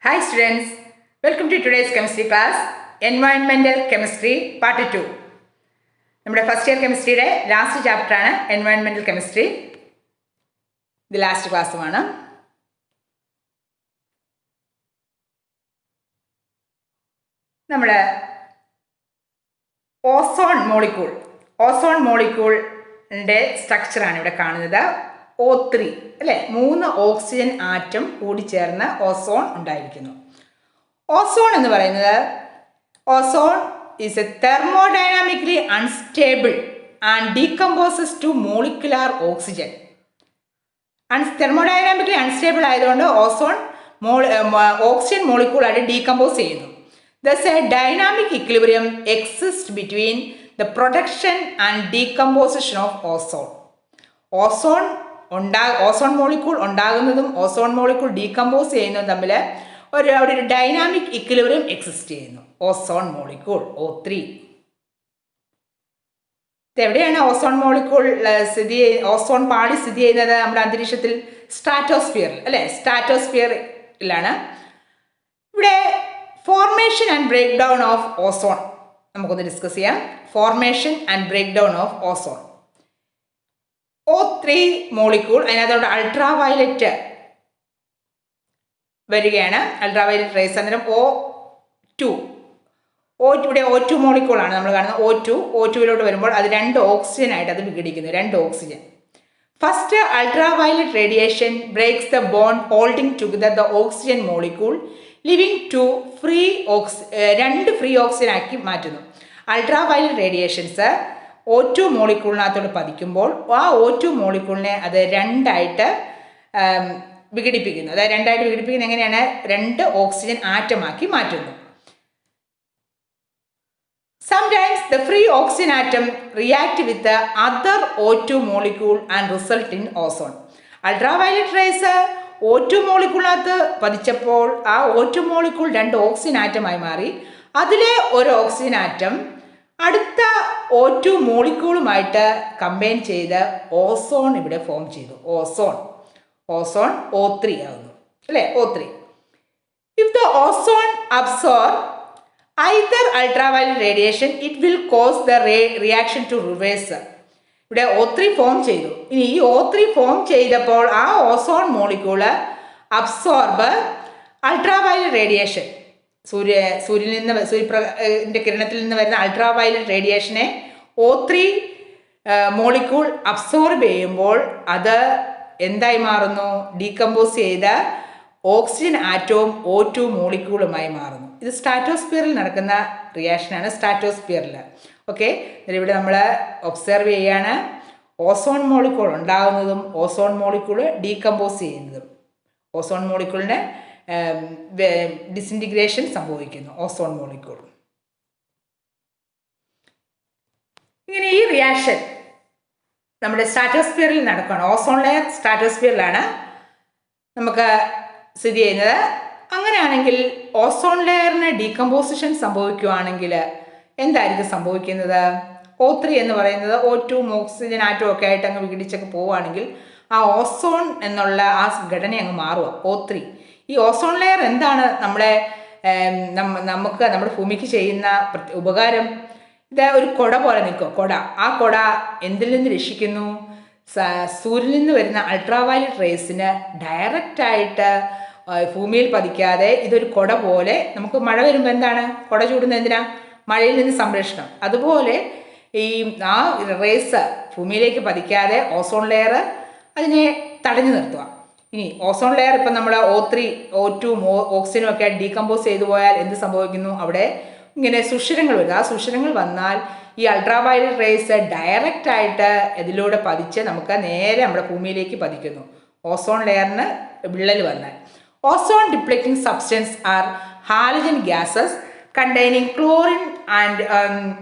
Hi students, welcome to today's chemistry class, Environmental Chemistry Part 2. നമ്മുടെ first year കെമിസ്ട്രിയുടെ last ചാപ്റ്ററാണ് environmental chemistry. ഇത് last ക്ലാസ്സുമാണ്. നമ്മുടെ ഓസോൺ മോളിക്യൂളിൻ്റെ സ്ട്രക്ചറാണ് ഇവിടെ കാണുന്നത്. O3 അല്ലേ, 3 ഓക്സിജൻ ആറ്റം കൂടി ചേർന്ന് ഓസോൺ ഉണ്ടായിരിക്കുന്നു. ഓസോൺ എന്ന് പറയുന്നത് is a thermodynamically unstable and decomposes to molecular oxygen. Thermodynamically unstable ആയതുകൊണ്ട് ഓസോൺ ഓക്സിജൻ മോളിക്യൂൾ ആയിട്ട് ഡീകമ്പോസ് ചെയ്യുന്നു. Thus a dynamic equilibrium exists between the production and decomposition of ozone. Ozone molecule ഉണ്ടാകുന്നതും ozone molecule decompose ചെയ്യുന്നതും തമ്മിൽ ഒരു dynamic equilibrium exist ചെയ്യുന്നു. Ozone molecule O3. എവിടെയാണ് ozone molecule ozone പാളി സ്ഥിതി ചെയ്യുന്നത്? നമ്മുടെ അന്തരീക്ഷത്തിൽ സ്ട്രാറ്റോസ്ഫിയറിൽ അല്ലേ, സ്ട്രാറ്റോസ്ഫിയറിലാണ്. ഇവിടെ formation and break down of ozone നമുക്കൊന്ന് ഡിസ്കസ് ചെയ്യാം. Formation and break down of ozone. O3 molecule, അതിനകത്തോട്ട് അൾട്രാ വയലറ്റ് വരികയാണ്. Ultraviolet rays. അന്നേരം ഇവിടെ O2 മോളിക്യൂളാണ് നമ്മൾ കാണുന്നത്. O2 വരുമ്പോൾ അത് 2 ഓക്സിജൻ ആയിട്ട് അത് വിഘടിക്കുന്നു. 2 oxygen. First ultraviolet radiation breaks the bond holding together the oxygen molecule leaving to 2 free oxygen ആക്കി മാറ്റുന്നു. അൾട്രാ വയലറ്റ് റേഡിയേഷൻസ് O2 മോളിക്യൂളിനകത്തോട് പതിക്കുമ്പോൾ ആ O2 മോളിക്യൂളിനെ അത് 2ആയിട്ട് വിഘടിപ്പിക്കുന്നു. അതായത് 2ആയിട്ട് വിഘടിപ്പിക്കുന്നത് എങ്ങനെയാണ്? 2 ഓക്സിജൻ ആറ്റമാക്കി മാറ്റുന്നു. Sometimes the free oxygen atom react with the other O2 molecule and result in ozone. Ultraviolet rays O2 മോളിക്യൂളിനകത്ത് പതിച്ചപ്പോൾ ആ O2 മോളിക്യൂൾ 2 ഓക്സിജൻ ആറ്റമായി മാറി. അതിലെ ഒരു ഓക്സിജൻ ആറ്റം അടുത്ത O2 മോളിക്യൂളുമായിട്ട് കമ്പൈൻ ചെയ്ത് ഓസോൺ ഇവിടെ ഫോം ചെയ്തു. ഓസോൺ O3 ആകുന്നു അല്ലേ, O3. If the ozone absorb either ultraviolet radiation, it will cause the reaction to reverse. ഇവിടെ O3 ഫോം ചെയ്തു. ഇനി ഈ O3 ഫോം ചെയ്തപ്പോൾ ആ ozone molecule absorb ultraviolet radiation, സൂര്യൻ്റെ കിരണത്തിൽ നിന്ന് വരുന്ന അൾട്രാവയലറ്റ് റേഡിയേഷനെ O3 മോളിക്യൂൾ അബ്സോർബ് ചെയ്യുമ്പോൾ അത് എന്തായി മാറുന്നു? ഡീകമ്പോസ് ചെയ്ത ഓക്സിജൻ ആറ്റവും O2 മോളിക്യൂളുമായി മാറുന്നു. ഇത് സ്ട്രാറ്റോസ്ഫിയറിൽ നടക്കുന്ന റിയാക്ഷനാണ്. സ്ട്രാറ്റോസ്ഫിയറിൽ ഓക്കെ. ഇവിടെ നമ്മൾ ഒബ്സർവ് ചെയ്യാണ് ഓസോൺ മോളിക്യൂൾ ഉണ്ടാകുന്നതും ഓസോൺ മോളിക്യൂൾ ഡീകമ്പോസ് ചെയ്യുന്നതും. ഓസോൺ മോളിക്യൂളിന് ഡിസിൻറ്റിഗ്രേഷൻ സംഭവിക്കുന്നു. ഓസോൺ മോളിക്യൂൾ ഇങ്ങനെ ഈ റിയാക്ഷൻ നമ്മുടെ സ്ട്രാറ്റോസ്ഫിയറിൽ നടക്കുകയാണ്. ഓസോൺ ലെയർ സ്ട്രാറ്റോസ്ഫിയറിലാണ് നമുക്ക് സ്ഥിതി ചെയ്യുന്നത്. അങ്ങനെയാണെങ്കിൽ ഓസോൺ ലെയറിന് ഡീകമ്പോസിഷൻ സംഭവിക്കുകയാണെങ്കിൽ എന്തായിരിക്കും സംഭവിക്കുന്നത്? O3 എന്ന് പറയുന്നത് O2 ഓക്സിജൻ ആറ്റം ഒക്കെ ആയിട്ട് അങ്ങ് വിഘടിച്ചൊക്കെ പോവുകയാണെങ്കിൽ ആ ഓസോൺ എന്നുള്ള ആ ഘടന അങ്ങ് മാറുക. O3 ഈ ഓസോൺ ലെയർ എന്താണ് നമുക്ക് നമ്മുടെ ഭൂമിക്ക് ചെയ്യുന്ന ഉപകാരം? ഇത് ഒരു കുട പോലെ നിൽക്കും. ആ കുട എന്തിൽ നിന്ന് രക്ഷിക്കുന്നു? സൂര്യനിൽ നിന്ന് വരുന്ന അൾട്രാവയലറ്റ് റേസിന് ഡയറക്റ്റായിട്ട് ഭൂമിയിൽ പതിക്കാതെ ഇതൊരു കുട പോലെ നമുക്ക് മഴ വരുമ്പോൾ എന്താണ് കുട ചൂടുന്നത്? എന്തിനാ? മഴയിൽ നിന്ന് സംരക്ഷണം. അതുപോലെ ആ റേസ് ഭൂമിയിലേക്ക് പതിക്കാതെ ഓസോൺ ലെയർ അതിനെ തടഞ്ഞു നിർത്തുക. ഇനി ഓസോൺ ലെയർ ഇപ്പം നമ്മൾ O2 ഓക്സിജനും ഒക്കെ ഡീകമ്പോസ് ചെയ്തു പോയാൽ എന്ത് സംഭവിക്കുന്നു? അവിടെ ഇങ്ങനെ സുഷിരങ്ങൾ വരും. ആ സുഷിരങ്ങൾ വന്നാൽ ഈ അൾട്രാവയലറ്റ് റേസ് ഡയറക്റ്റായിട്ട് ഇതിലൂടെ പതിച്ച് നമുക്ക് നേരെ നമ്മുടെ ഭൂമിയിലേക്ക് പതിക്കുന്നു. ഓസോൺ ലെയറിന് വിള്ളൽ വന്നാൽ ozone depleting substance are halogen gases containing chlorine and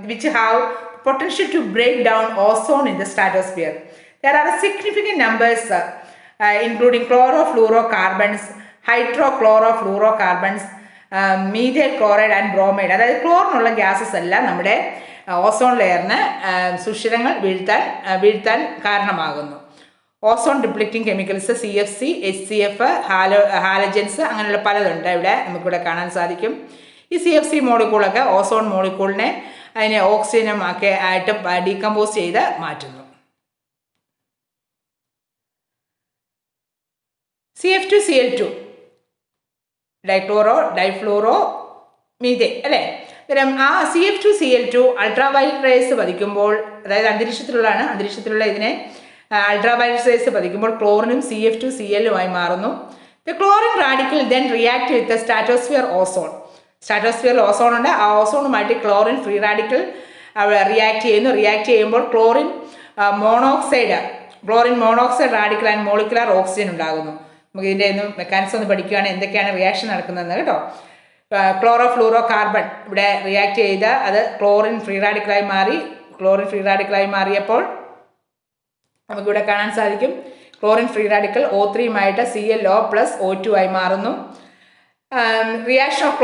which have potential to break down ozone in the stratosphere. There are significant numbers including chlorofluorocarbons, hydrochlorofluorocarbons, methyl chloride and bromide. അതായത് ക്ലോറിനുള്ള gases എല്ലാം നമ്മുടെ ozone ലെയറിന് സുഷിരങ്ങൾ വീഴ്ത്താൻ കാരണമാകുന്നു. Ozone depleting chemicals CFC, HCF, halogens അങ്ങനെയുള്ള പലതുണ്ട് ഇവിടെ നമുക്കിവിടെ കാണാൻ സാധിക്കും. ഈ CFC മോളിക്കൂളൊക്കെ ഓസോൺ മോളിക്കൂളിനെ അതിനെ ഓക്സിജനും ഒക്കെ ആയിട്ട് ഡീകമ്പോസ് ചെയ്ത് മാറ്റുന്നു. CF2Cl2 ഡൈക്ലോറോ ഡൈഫ്ലൂറോ മീഥേൻ അല്ലേ. അന്നേരം ആ CF2Cl2 അൾട്രാവയലറ്റ് റേസ് പതിക്കുമ്പോൾ, അതായത് അന്തരീക്ഷത്തിലുള്ള ഇതിനെ അൾട്രാവയലറ്റ് റേസ് പതിക്കുമ്പോൾ ക്ലോറിനും CF2Cl മാറുന്നു. The chlorine radical then react with stratosphere ozone. സ്ട്രാറ്റോസ്ഫിയറിൽ ഓസോൺ ഉണ്ട്, ആ ഓസോണുമായിട്ട് ക്ലോറിൻ ഫ്രീ റാഡിക്കൽ റിയാക്ട് ചെയ്യുമ്പോൾ chlorine monoxide radical and molecular oxygen ഉണ്ടാകുന്നു. നമുക്ക് ഇതിൻ്റെ ഒന്നും മെക്കാനിസം ഒന്ന് പഠിക്കുകയാണെങ്കിൽ എന്തൊക്കെയാണ് റിയാക്ഷൻ നടക്കുന്നതെന്ന് കേട്ടോ. ക്ലോറോ ഫ്ലൂറോ കാർബൺ ഇവിടെ റിയാക്ട് ചെയ്ത് അത് ക്ലോറിൻ ഫ്രീ റാഡിക്കലായി മാറിയപ്പോൾ നമുക്കിവിടെ കാണാൻ സാധിക്കും chlorine free radical O3 ClO+O2 ആയി മാറുന്നു. Reaction of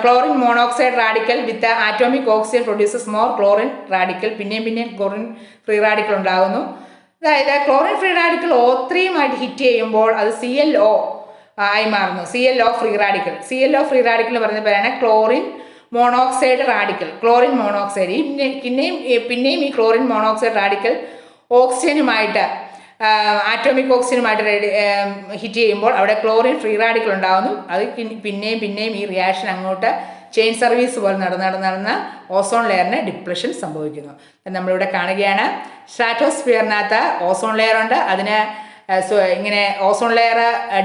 chlorine monoxide radical with atomic oxygen produces more chlorine radical. പിന്നെയും ക്ലോറിൻ ഫ്രീ റാഡിക്കൽ ഉണ്ടാകുന്നു. അതായത് chlorine free radical O3 hit ചെയ്യുമ്പോൾ അത് ClO ആയി മാറുന്നു. ClO ഫ്രീ റാഡിക്കൽ എന്ന് പറയുന്ന പേരാണ് ക്ലോറിൻ മോണോക്സൈഡ് റാഡിക്കൽ. പിന്നെയും ഈ ക്ലോറിൻ മോണോക്സൈഡ് റാഡിക്കൽ ഓക്സിജനുമായിട്ട് ആറ്റോമിക് ഓക്സിജനുമായിട്ട് ഹിറ്റ് ചെയ്യുമ്പോൾ അവിടെ ക്ലോറിൻ ഫ്രീ റാഡിക്കൽ ഉണ്ടാകുന്നു. അത് പിന്നെയും ഈ റിയാക്ഷൻ അങ്ങോട്ട് ചെയിൻ സർവീസ് പോലെ നടന്ന് ഓസോൺ ലെയറിന് ഡിപ്രഷൻ സംഭവിക്കുന്നു. നമ്മളിവിടെ കാണുകയാണ് സ്ട്രാറ്റോസ്ഫിയറിനകത്ത് ഓസോൺ ലെയർ ഉണ്ട്. അതിന് ഇങ്ങനെ ഓസോൺ ലെയർ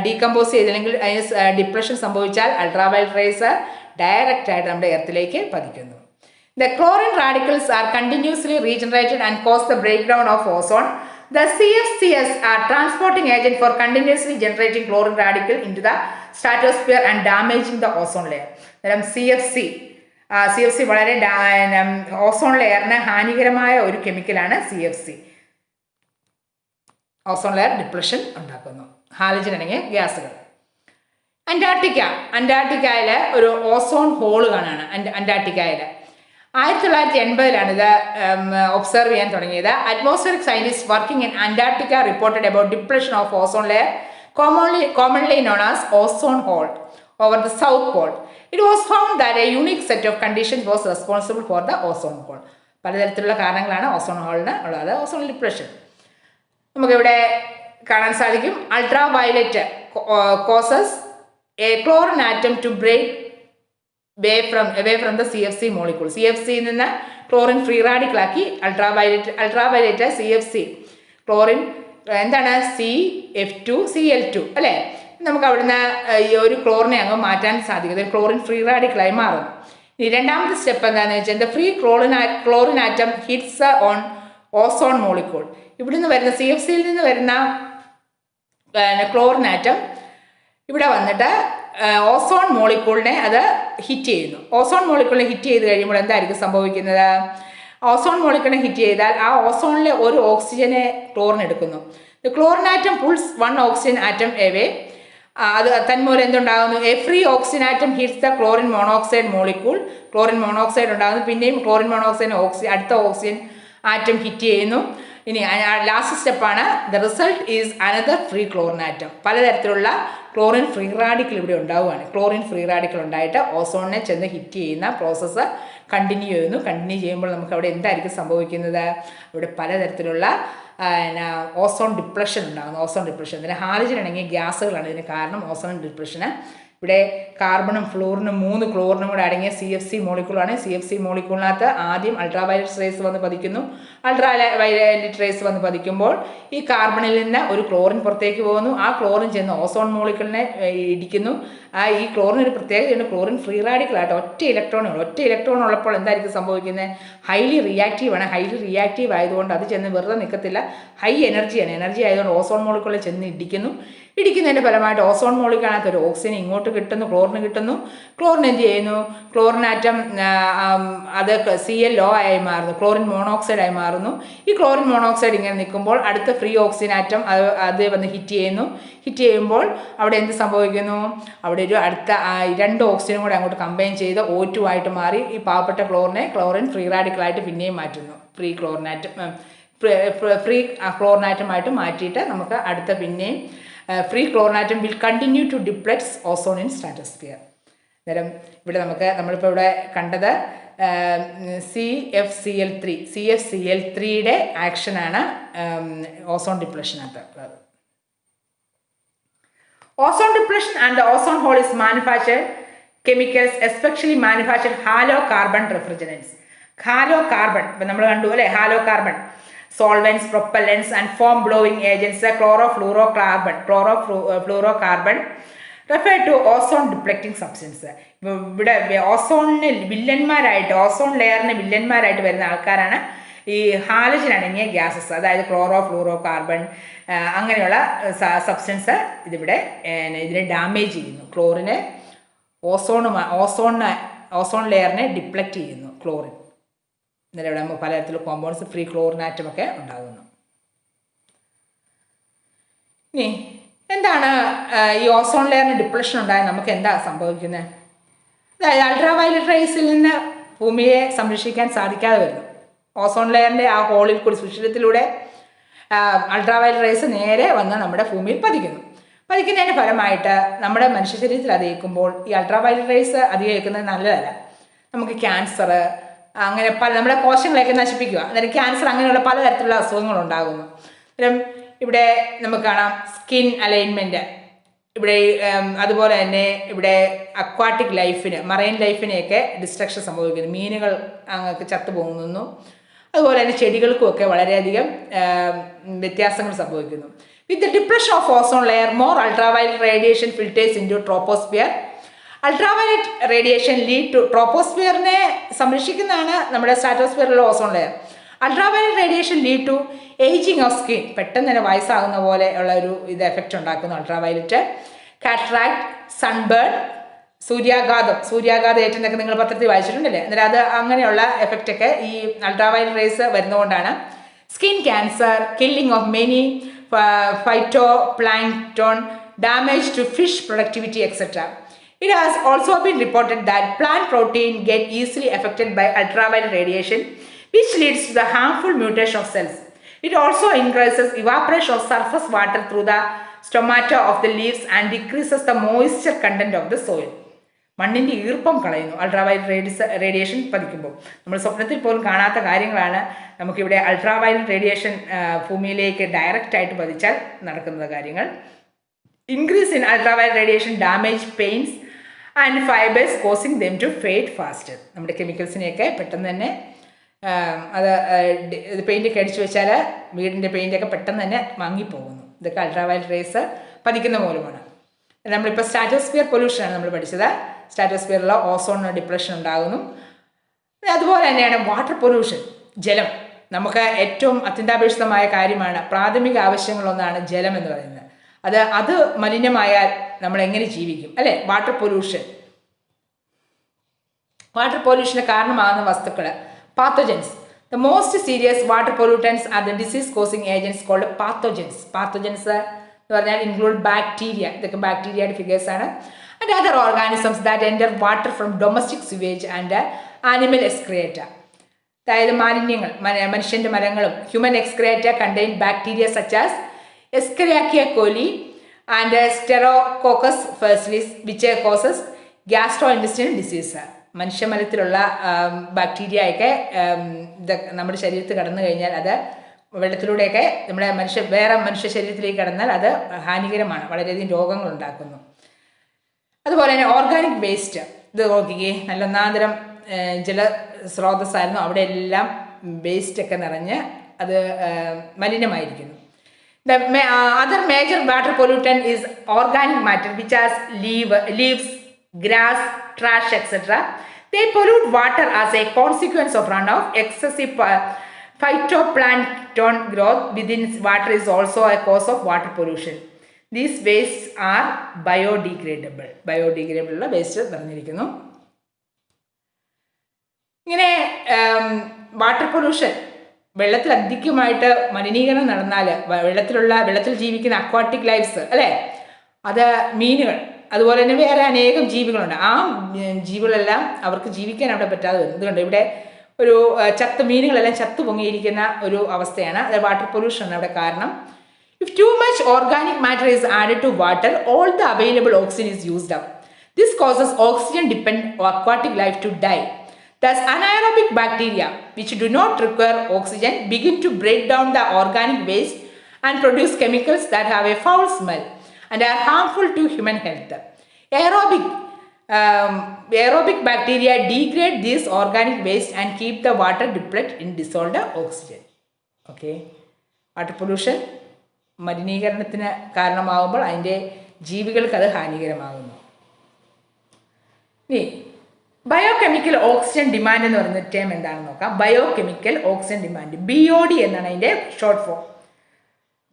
ഡീകമ്പോസ് ചെയ്തില്ലെങ്കിൽ അതിന് ഡിപ്രഷൻ സംഭവിച്ചാൽ അൾട്രാവയലറ്റ് റേസ് ഡയറക്റ്റ് ആയിട്ട് നമ്മുടെ എർത്തിലേക്ക് പതിക്കുന്നു. The chlorine radicals are continuously regenerated and cause the breakdown of ozone. The CFCs are transporting agent for continuously generating chlorine radical into the stratosphere and damaging the ozone layer. CFC വളരെ ozone ലെയറിന് ഹാനികരമായ ഒരു കെമിക്കലാണ് CFC. Ozone layer depression ഉണ്ടാക്കുന്നു. Halogen അടങ്ങിയ ഗ്യാസുകൾ. അന്റാർട്ടിക്കയിൽ ഒരു ozone hall കാണാണ്. അന്റാർട്ടിക്കയിൽ 1980 ഇത് observe ചെയ്യാൻ തുടങ്ങിയത്. Atmospheric scientist working in Antarctica reported about depression of ozone layer commonly known as ozone hole over the south pole. It was found that a unique set of conditions was responsible for the ozone hole. പലതരത്തിലുള്ള കാരണങ്ങളാണ് ozone ഹോളിന് ഉള്ളത്. Ozone depression നമുക്കിവിടെ കാണാൻ സാധിക്കും. Ultra violet causes a chlorine atom to break away from the CFC molecule. CFCയിൽ നിന്ന് chlorine free റാഡിക്കലാക്കി ultraviolet CFC chlorine എന്താണ് CF2Cl2 അല്ലേ. നമുക്ക് അവിടുന്ന് ഈ ഒരു ക്ലോറിനെ അങ്ങ് മാറ്റാൻ സാധിക്കും. ക്ലോറിൻ ഫ്രീ റാഡിക്കലായി മാറും. ഇനി രണ്ടാമത്തെ സ്റ്റെപ്പ് എന്താണെന്ന് വെച്ചാൽ the free chlorine atom hits on ozone molecule. ഇവിടുന്ന് വരുന്ന CFCയിൽ നിന്ന് വരുന്ന ക്ലോറിൻ ആറ്റം ഇവിടെ വന്നിട്ട് ഓസോൺ മോളിക്കൂളിനെ അത് ഹിറ്റ് ചെയ്യുന്നു. ഓസോൺ മോളിക്കൂളിനെ ഹിറ്റ് ചെയ്ത് കഴിയുമ്പോൾ എന്തായിരിക്കും സംഭവിക്കുന്നത്? ഓസോൺ മോളിക്കൂളിനെ ഹിറ്റ് ചെയ്താൽ ആ ഓസോണിലെ ഒരു ഓക്സിജനെ ക്ലോറിൻ എടുക്കുന്നു. Chlorine atom pulls one oxygen atom away. അത് തന്മൂലം എന്തുണ്ടാകുന്നു? A free oxygen atom hits the chlorine monoxide molecule. Chlorine monoxide ഉണ്ടാകുന്നു. പിന്നെയും ക്ലോറിൻ മോണോക്സൈഡിന് അടുത്ത ഓക്സിജൻ ആറ്റം ഹിറ്റ് ചെയ്യുന്നു. ഇനി ലാസ്റ്റ് സ്റ്റെപ്പാണ് the result is another free chlorine atom. പലതരത്തിലുള്ള ക്ലോറിൻ ഫ്രീ റാഡിക്കൽ ഇവിടെ ഉണ്ടാവുകയാണ്. ക്ലോറിൻ ഫ്രീ റാഡിക്കൽ ഉണ്ടായിട്ട് ഓസോണിനെ ചെന്ന് ഹിറ്റ് ചെയ്യുന്ന പ്രോസസ്സ് കണ്ടിന്യൂ ചെയ്യുമ്പോൾ നമുക്ക് അവിടെ എന്തായിരിക്കും സംഭവിക്കുന്നത്? അവിടെ പലതരത്തിലുള്ള ഓസോൺ ഡിപ്രഷൻ ഉണ്ടാകുന്നു. ഓസോൺ ഡിപ്രഷൻ ഇതിന് ഹാലജൻ അടങ്ങിയ ഗ്യാസുകളാണ് ഇതിന് കാരണം. ഓസോൺ ഡിപ്രഷന് ഇവിടെ കാർബണും ഫ്ലൂറിനും 3 ക്ലോറിനും കൂടെ അടങ്ങിയ CFC മോളിക്കൂളാണ്. CFC മോളിക്കൂളിനകത്ത് ആദ്യം അൾട്രാവയലറ്റ് റേസ് വന്ന് പതിക്കുന്നു. അൾട്രാവയലറ്റ് റേസ് വന്ന് പതിക്കുമ്പോൾ ഈ കാർബണിൽ നിന്ന് ഒരു ക്ലോറിൻ പുറത്തേക്ക് പോകുന്നു. ആ ക്ലോറിൻ ചെന്ന് ഓസോൺ മോളിക്കൂളിനെ ഇടിക്കുന്നു. ഈ ക്ലോറിൻ ഒരു പ്രത്യേകതയുണ്ട്. ക്ലോറിൻ ഫ്രീ റാഡിക്കലായിട്ട് ഒറ്റ ഇലക്ട്രോൺ ഉള്ളപ്പോൾ എന്തായിരിക്കും സംഭവിക്കുന്നത്? ഹൈലി റിയാക്റ്റീവ് ആയതുകൊണ്ട് അത് ചെന്ന് വെറുതെ നിൽക്കത്തില്ല. ഹൈ എനർജി ആയതുകൊണ്ട് ഓസോൺ മോളിക്കൂളിൽ ചെന്ന് ഇടിക്കുന്നതിൻ്റെ ഫലമായിട്ട് ഓസോൺ മോളിക്കൂളിനകത്ത് ഒരു ഓക്സിജൻ ഇങ്ങോട്ട് കിട്ടുന്നു, ക്ലോറിന് കിട്ടുന്നു. ക്ലോറിൻ എന്ത് ചെയ്യുന്നു? ക്ലോറിൻ ആറ്റം അത് ClO ആയി മാറുന്നു, ക്ലോറിൻ മോണോക്സൈഡ് ആയി മാറുന്നു. ഈ ക്ലോറിൻ മോണോക്സൈഡ് ഇങ്ങനെ നിൽക്കുമ്പോൾ അടുത്ത ഫ്രീ ഓക്സിജൻ ആറ്റം അത് വന്ന് ഹിറ്റ് ചെയ്യുമ്പോൾ അവിടെ എന്ത് സംഭവിക്കുന്നു? അവിടെ ഒരു അടുത്ത 2 ഓക്സിജനും കൂടെ അങ്ങോട്ട് കമ്പൈൻ ചെയ്ത് O2 ആയിട്ട് മാറി ഈ പാവപ്പെട്ട ക്ലോറിൻ ഫ്രീ റാഡിക്കലായിട്ട് പിന്നെയും മാറ്റുന്നു. ഫ്രീ ക്ലോറിൻ ആറ്റം ഫ്രീ ക്ലോറിനാറ്റമായിട്ട് മാറ്റിയിട്ട് നമുക്ക് അടുത്ത പിന്നെയും ഫ്രീ ക്ലോറിനാറ്റം will continue to deplete ozone in stratosphere. അന്നേരം ഇവിടെ നമ്മളിപ്പോൾ ഇവിടെ കണ്ടത് CFCl3യുടെ ആക്ഷനാണ് ഓസോൺ ഡിപ്ലഷനകത്ത് ഉള്ളത്. Ozone depletion and the ozone hole is manufactured chemicals, especially manufactured halocarbon refrigerants. Halocarbon, ഇപ്പം നമ്മൾ കണ്ടു അല്ലേ, halocarbon solvents, propellants and foam blowing agents, chlorofluorocarbon referred to ozone depleting substance. ഇവിടെ ഓസോണിന് വില്ലന്മാരായിട്ട്, ഓസോൺ ലെയറിന് വില്ലന്മാരായിട്ട് വരുന്ന ആൾക്കാരാണ് ഈ ഹാലജൻ അടങ്ങിയ ഗ്യാസസ്, അതായത് ഫ്ലൂറോ അങ്ങനെയുള്ള സബ്സ്റ്റൻസ് ഇതിനെ ഡാമേജ് ചെയ്യുന്നു. ക്ലോറിനെ ഓസോൺ ലെയറിനെ ഡിപ്ലക്റ്റ് ചെയ്യുന്നു ക്ലോറിൻ. ഇന്നലെ ഇവിടെ പലതരത്തിലുള്ള കോമ്പൗണ്ട്സ് ഫ്രീ ക്ലോറിനാറ്റമൊക്കെ ഉണ്ടാകുന്നു. ഇനി എന്താണ് ഈ ഓസോൺ ലെയറിന് ഡിപ്ലഷൻ ഉണ്ടായാൽ നമുക്ക് എന്താ സംഭവിക്കുന്നത്? അതായത് അൾട്രാവയലറ്റ് റേസിൽ നിന്ന് ഭൂമിയെ സംരക്ഷിക്കാൻ സാധിക്കാതെ വരുന്നു. ഓസോൺ ലെയറിൻ്റെ ആ ഹോളിൽ കൂടി, സുഷിരത്തിലൂടെ അൾട്രാവയലറ്റ് റേസ് നേരെ വന്ന് നമ്മുടെ ഭൂമിയിൽ പതിക്കുന്നതിന് ഫലമായിട്ട് നമ്മുടെ മനുഷ്യ ശരീരത്തിൽ അധികരിക്കുമ്പോൾ ഈ അൾട്രാവയലറ്റ് റേസ് അധികരിക്കുന്നത് നല്ലതല്ല. നമുക്ക് ക്യാൻസർ, അങ്ങനെ നമ്മുടെ കോശങ്ങളെയൊക്കെ നശിപ്പിക്കുക. അന്നേരം ക്യാൻസർ അങ്ങനെയുള്ള പലതരത്തിലുള്ള അസുഖങ്ങളുണ്ടാകുന്നു. അന്നേരം ഇവിടെ നമുക്ക് കാണാം സ്കിൻ അലൈൻമെൻറ്റ്, ഇവിടെ അതുപോലെ തന്നെ ഇവിടെ അക്വാട്ടിക് ലൈഫിന്, മറൈൻ ലൈഫിനെയൊക്കെ ഡിസ്ട്രക്ഷൻ സംഭവിക്കുന്നു. മീനുകൾ അങ്ങ് ചത്തുപോകുന്നു. അതുപോലെ തന്നെ ചെടികൾക്കുമൊക്കെ വളരെയധികം വ്യത്യാസങ്ങൾ സംഭവിക്കുന്നു. With the depression of ozone layer, more ultraviolet radiation filters in to troposphere. Ultraviolet radiation lead to, ട്രോപ്പോസ്ഫിയറിനെ സംരക്ഷിക്കുന്നതാണ് നമ്മുടെ സ്ട്രാറ്റോസ്ഫിയറിലുള്ള ozone layer. Ultraviolet radiation lead to ageing of skin, പെട്ടെന്ന് തന്നെ വയസ്സാകുന്ന പോലെ ഉള്ള ഒരു എഫക്റ്റ് ഉണ്ടാക്കുന്നു അൾട്രാവയലറ്റ്. കാറ്ററാക്ട്, സൺബേൺ, സൂര്യാഘാതം ഏറ്റെന്നൊക്കെ നിങ്ങൾ പത്രത്തിൽ വായിച്ചിട്ടുണ്ടല്ലേ. അന്നേരം അത് അങ്ങനെയുള്ള എഫക്റ്റൊക്കെ ഈ അൾട്രാവയലറ്റ് റേസ് വരുന്നതുകൊണ്ടാണ്. Skin cancer, killing of many phytoplankton, damage to fish productivity etcetera. It has also been reported that plant protein get easily affected by ultraviolet radiation, which leads to the harmful mutation of cells. It also increases evaporation of surface water through the stomata of the leaves and decreases the moisture content of the soil. മണ്ണിൻ്റെ ഈർപ്പം കളയുന്നു ultraviolet radiation പതിക്കുമ്പോൾ. നമ്മൾ സ്വപ്നത്തിൽ പോലും കാണാത്ത കാര്യങ്ങളാണ് നമുക്കിവിടെ ultraviolet radiation ഭൂമിയിലേക്ക് ഡയറക്റ്റായിട്ട് പതിച്ചാൽ നടക്കുന്ന കാര്യങ്ങൾ. Increase in ultraviolet radiation damage paints and fibres causing them to fade faster. നമ്മുടെ കെമിക്കൽസിനെയൊക്കെ പെട്ടെന്ന് തന്നെ അത് പെയിൻ്റൊക്കെ അടിച്ചു വെച്ചാൽ വീടിൻ്റെ പെയിൻ്റൊക്കെ പെട്ടെന്ന് തന്നെ മങ്ങിപ്പോകുന്നു. ഇതൊക്കെ അൾട്രാവയലറ്റ് റേസ് പതിക്കുന്ന മൂലമാണ്. നമ്മളിപ്പോൾ സ്ട്രാറ്റോസ്ഫിയർ പൊല്യൂഷനാണ് നമ്മൾ പഠിച്ചത്. സ്ട്രാറ്റോസ്ഫിയറിലുള്ള ഓസോൺ ഡിപ്ലഷൻ ഉണ്ടാകുന്നു. അതുപോലെ തന്നെയാണ് വാട്ടർ പൊല്യൂഷൻ, ജലം. നമുക്ക് ഏറ്റവും അത്യന്താപേക്ഷിതമായ കാര്യമാണ്, പ്രാഥമിക ആവശ്യങ്ങളൊന്നാണ് ജലം എന്ന് പറയുന്നത്. അത് മലിനമായാൽ നമ്മൾ എങ്ങനെ ജീവിക്കും അല്ലേ? വാട്ടർ പൊല്യൂഷന് കാരണമാകുന്ന വസ്തുക്കൾ, pathogens. The most serious water pollutants are the disease causing agents called pathogens. Pathogens എന്ന് പറഞ്ഞാൽ ഇൻക്ലൂഡ് ബാക്ടീരിയ, ഇതൊക്കെ ബാക്ടീരിയയുടെ ഫിഗേഴ്സ് ആണ്. And other organisms that enter water from domestic sewage and animal excreta. അതായത് മാലിന്യങ്ങൾ, മനുഷ്യൻ്റെ മലങ്ങളും. Human excreta contain bacteria such as Escherichia coli and Streptococcus faecalis which causes gastro intestinal disease. മനുഷ്യമലത്തിലുള്ള ബാക്ടീരിയയൊക്കെ നമ്മുടെ ശരീരത്തിൽ കടന്നു കഴിഞ്ഞാൽ അത് വെള്ളത്തിലൂടെയൊക്കെ നമ്മുടെ വേറെ മനുഷ്യ ശരീരത്തിലേക്ക് കടന്നാൽ അത് ഹാനികരമാണ്, വളരെയധികം രോഗങ്ങൾ ഉണ്ടാക്കുന്നു. അതുപോലെ തന്നെ ഓർഗാനിക് വേസ്റ്റ്, ഇത് നോക്കിക്കേ, നല്ല ഒന്നാന്തരം ജലസ്രോതസ്സായിരുന്നു, അവിടെ എല്ലാം വേസ്റ്റൊക്കെ നിറഞ്ഞ് അത് മലിനമായിരിക്കുന്നു. The other major water pollutant is organic matter which has leaves, grass, trash, etc. They pollute water as a consequence of runoff. Excessive phytoplankton growth within water is also a cause of water pollution. These wastes are biodegradable. Biodegradable waste നിറഞ്ഞിരിക്കുന്നു. ഇങ്ങനെ water pollution, വെള്ളത്തിൽ അധികമായിട്ട് മലിനീകരണം നടന്നാൽ വെള്ളത്തിൽ ജീവിക്കുന്ന aquatic lives അല്ലേ, അത് മീനുകൾ, അതുപോലെ തന്നെ വേറെ അനേകം ജീവികളുണ്ട്. ആ ജീവികളെല്ലാം അവർക്ക് ജീവിക്കാൻ അവിടെ പറ്റാതെ വരും. ഇതുകൊണ്ട് ഇവിടെ ഒരു മീനുകളെല്ലാം ചത്തു പൊങ്ങിയിരിക്കുന്ന ഒരു അവസ്ഥയാണ്. അത് വാട്ടർ പൊല്യൂഷൻ അവിടെ കാരണം. If too much organic matter is added to water, all the available oxygen is used up. This causes oxygen-dependent aquatic life to die. Thus, anaerobic bacteria, which do not require oxygen, begin to break down the organic waste and produce chemicals that have a foul smell and are harmful to human health. Aerobic bacteria degrade this organic waste and keep the water diplet in dissolved oxygen. Okay, water pollution മലിനീകരണത്തിന് കാരണമാകുമ്പോൾ അതിൻ്റെ ജീവികൾക്ക് അത് ഹാനികരമാകുന്നു. ഇനി biochemical oxygen demand എന്ന് പറയുന്ന term എന്താണെന്ന് നോക്കാം. Biochemical oxygen demand, BOD എന്നാണ് അതിൻ്റെ short form.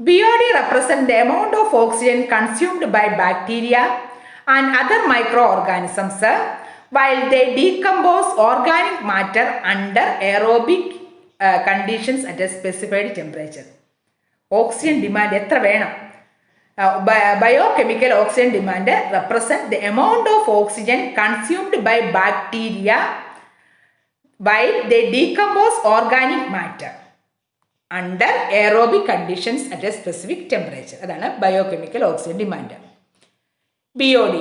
BOD represent the amount of oxygen consumed by bacteria and other microorganisms while they decompose organic matter under aerobic conditions at a specified temperature. Oxygen demand എത്ര വേണം? Biochemical oxygen demand represent the amount of oxygen consumed by bacteria while they decompose organic matter under aerobic conditions at a specific temperature. അതാണ് biochemical oxygen demand. BOD,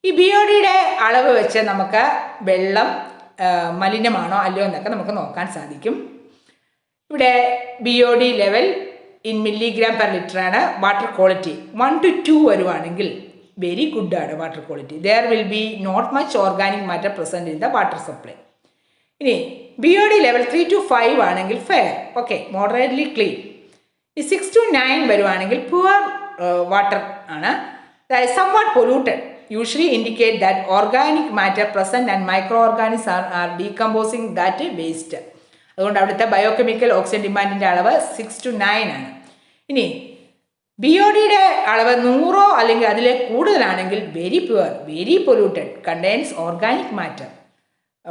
ഈ BODയുടെ അളവ് വെച്ച് നമുക്ക് വെള്ളം മലിനമാണോ അല്ലയോ എന്നൊക്കെ നമുക്ക് നോക്കാൻ സാധിക്കും. ഇവിടെ BOD level in milligram per litre ആണ്. വാട്ടർ ക്വാളിറ്റി 1 to 2 വരുവാണെങ്കിൽ വെരി ഗുഡ് ആണ് water quality. There will be not much organic matter present in the water supply. ഇനി BOD ലെവൽ 3 to 5 ആണെങ്കിൽ ഫെയർ, ഓക്കെ, മോഡറേറ്റ്ലി ക്ലീൻ. ഈ 6 to 9 വരുവാണെങ്കിൽ poor water ആണ്. That is somewhat polluted, usually indicate that organic matter present and micro organism are decomposing that waste. അതുകൊണ്ട് അവിടുത്തെ biochemical oxygen ഡിമാൻഡിൻ്റെ അളവ് 6 to 9 ആണ്. ഇനി BODയുടെ അളവ് 100 അല്ലെങ്കിൽ അതിലെ കൂടുതലാണെങ്കിൽ very pure, very polluted, contains organic matter,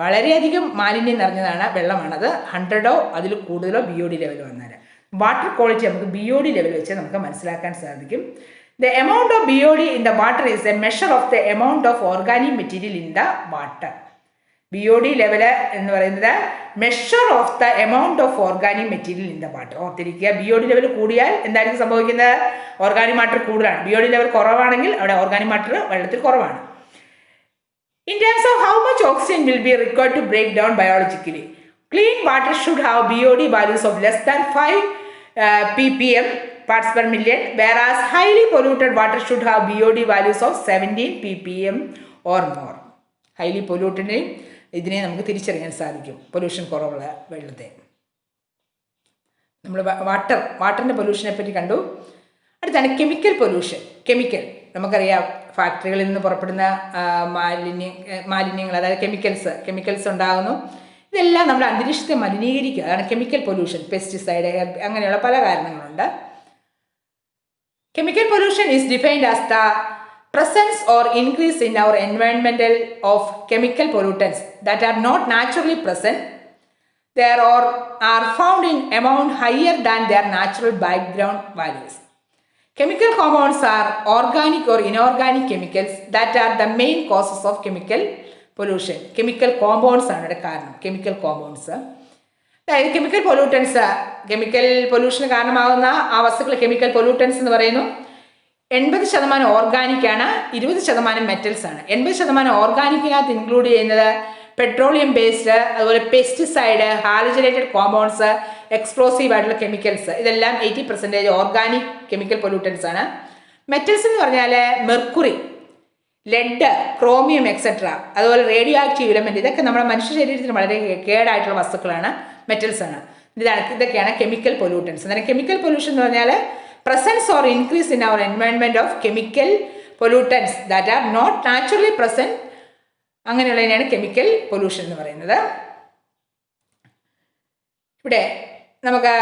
വളരെയധികം മാലിന്യം നിറഞ്ഞതാണ് വെള്ളമാണത്. 100 അതിൽ കൂടുതലോ BOD ലെവൽ വന്നാൽ വാട്ടർ ക്വാളിറ്റി നമുക്ക് BOD ലെവൽ വെച്ച് നമുക്ക് മനസ്സിലാക്കാൻ സാധിക്കും. The amount of BOD in the water is A measure of the amount of organic material in the water. BOD level എന്ന് പറയുന്നത് measure of the amount of organic material in the water. ഓർത്തിരിക്കുക, BOD level കൂടിയാൽ എന്തായിരിക്കും സംഭവിക്കുന്നത്? Organic matter കൂടുതലാണ്. BOD level കുറവാണെങ്കിൽ അവിടെ organic matter വെള്ളത്തിൽ കുറവാണ്. In terms of how much oxygen will be required to break down biologically, clean water should have BOD values of less than 5 ppm parts per million, whereas highly polluted water should have BOD values of 17 ppm or more. Highly പൊല്യൂട്ടഡിനെയും ഇതിനെ നമുക്ക് തിരിച്ചറിയാൻ സാധിക്കും, pollution കുറവുള്ള വെള്ളത്തെ. നമ്മൾ വാട്ടറിൻ്റെ പൊല്യൂഷനെ പറ്റി കണ്ടു. അടുത്താണ് കെമിക്കൽ പൊല്യൂഷൻ. കെമിക്കൽ നമുക്കറിയാം, ഫാക്ടറികളിൽ നിന്ന് പുറപ്പെടുന്ന മാലിന്യങ്ങൾ, അതായത് കെമിക്കൽസ് ഉണ്ടാകുന്നു. ഇതെല്ലാം നമ്മുടെ അന്തരീക്ഷത്തെ മലിനീകരിക്കുക, അതാണ് കെമിക്കൽ പൊല്യൂഷൻ. പെസ്റ്റിസൈഡ്, അങ്ങനെയുള്ള പല കാരണങ്ങളുണ്ട്. Chemical pollution is defined as the presence or increase in our environmental of chemical pollutants that are not naturally present there or are found in amount higher than their natural background values. Chemical compounds are organic or inorganic chemicals that are the main causes of chemical pollution. Chemical compounds ആണ് ഇവിടെ കാരണം. chemical compounds, അതായത് chemical pollutants, chemical പൊല്യൂഷന് കാരണമാകുന്ന ആ വസ്തുക്കൾ chemical pollutants എന്ന് പറയുന്നു. 80% ഓർഗാനിക്കാണ്, 20% metals ആണ്. 80% ഓർഗാനിക്കിനകത്ത് ഇൻക്ലൂഡ് ചെയ്യുന്നത് പെട്രോളിയം ബേസ്ഡ്, അതുപോലെ പെസ്റ്റിസൈഡ്, ഹാലജനേറ്റഡ് കോമ്പൗണ്ട്സ്, എക്സ്പ്ലോസീവ് ആയിട്ടുള്ള കെമിക്കൽസ്, ഇതെല്ലാം 80% ഓർഗാനിക് കെമിക്കൽ പൊല്യൂട്ടൻസ് ആണ്. മെറ്റൽസ് എന്ന് പറഞ്ഞാൽ മെർക്കുറി, ലെഡ്, ക്രോമിയം എക്സെട്ര, അതുപോലെ റേഡിയോ ആക്റ്റീവ് എലമെൻറ്റ്, ഇതൊക്കെ നമ്മുടെ മനുഷ്യ ശരീരത്തിന് വളരെ കേടായിട്ടുള്ള വസ്തുക്കളാണ്, മെറ്റൽസ് ആണ്. ഇതൊക്കെയാണ് കെമിക്കൽ പൊല്യൂട്ടൻസ്. അതായത് കെമിക്കൽ പൊല്യൂഷൻ എന്ന് പറഞ്ഞാൽ presence or increase in our environment of chemical pollutants that are not naturally present, അങ്ങനെയുള്ളതിനാണ് കെമിക്കൽ പൊല്യൂഷൻ എന്ന് പറയുന്നത്. ഇവിടെ നമുക്ക്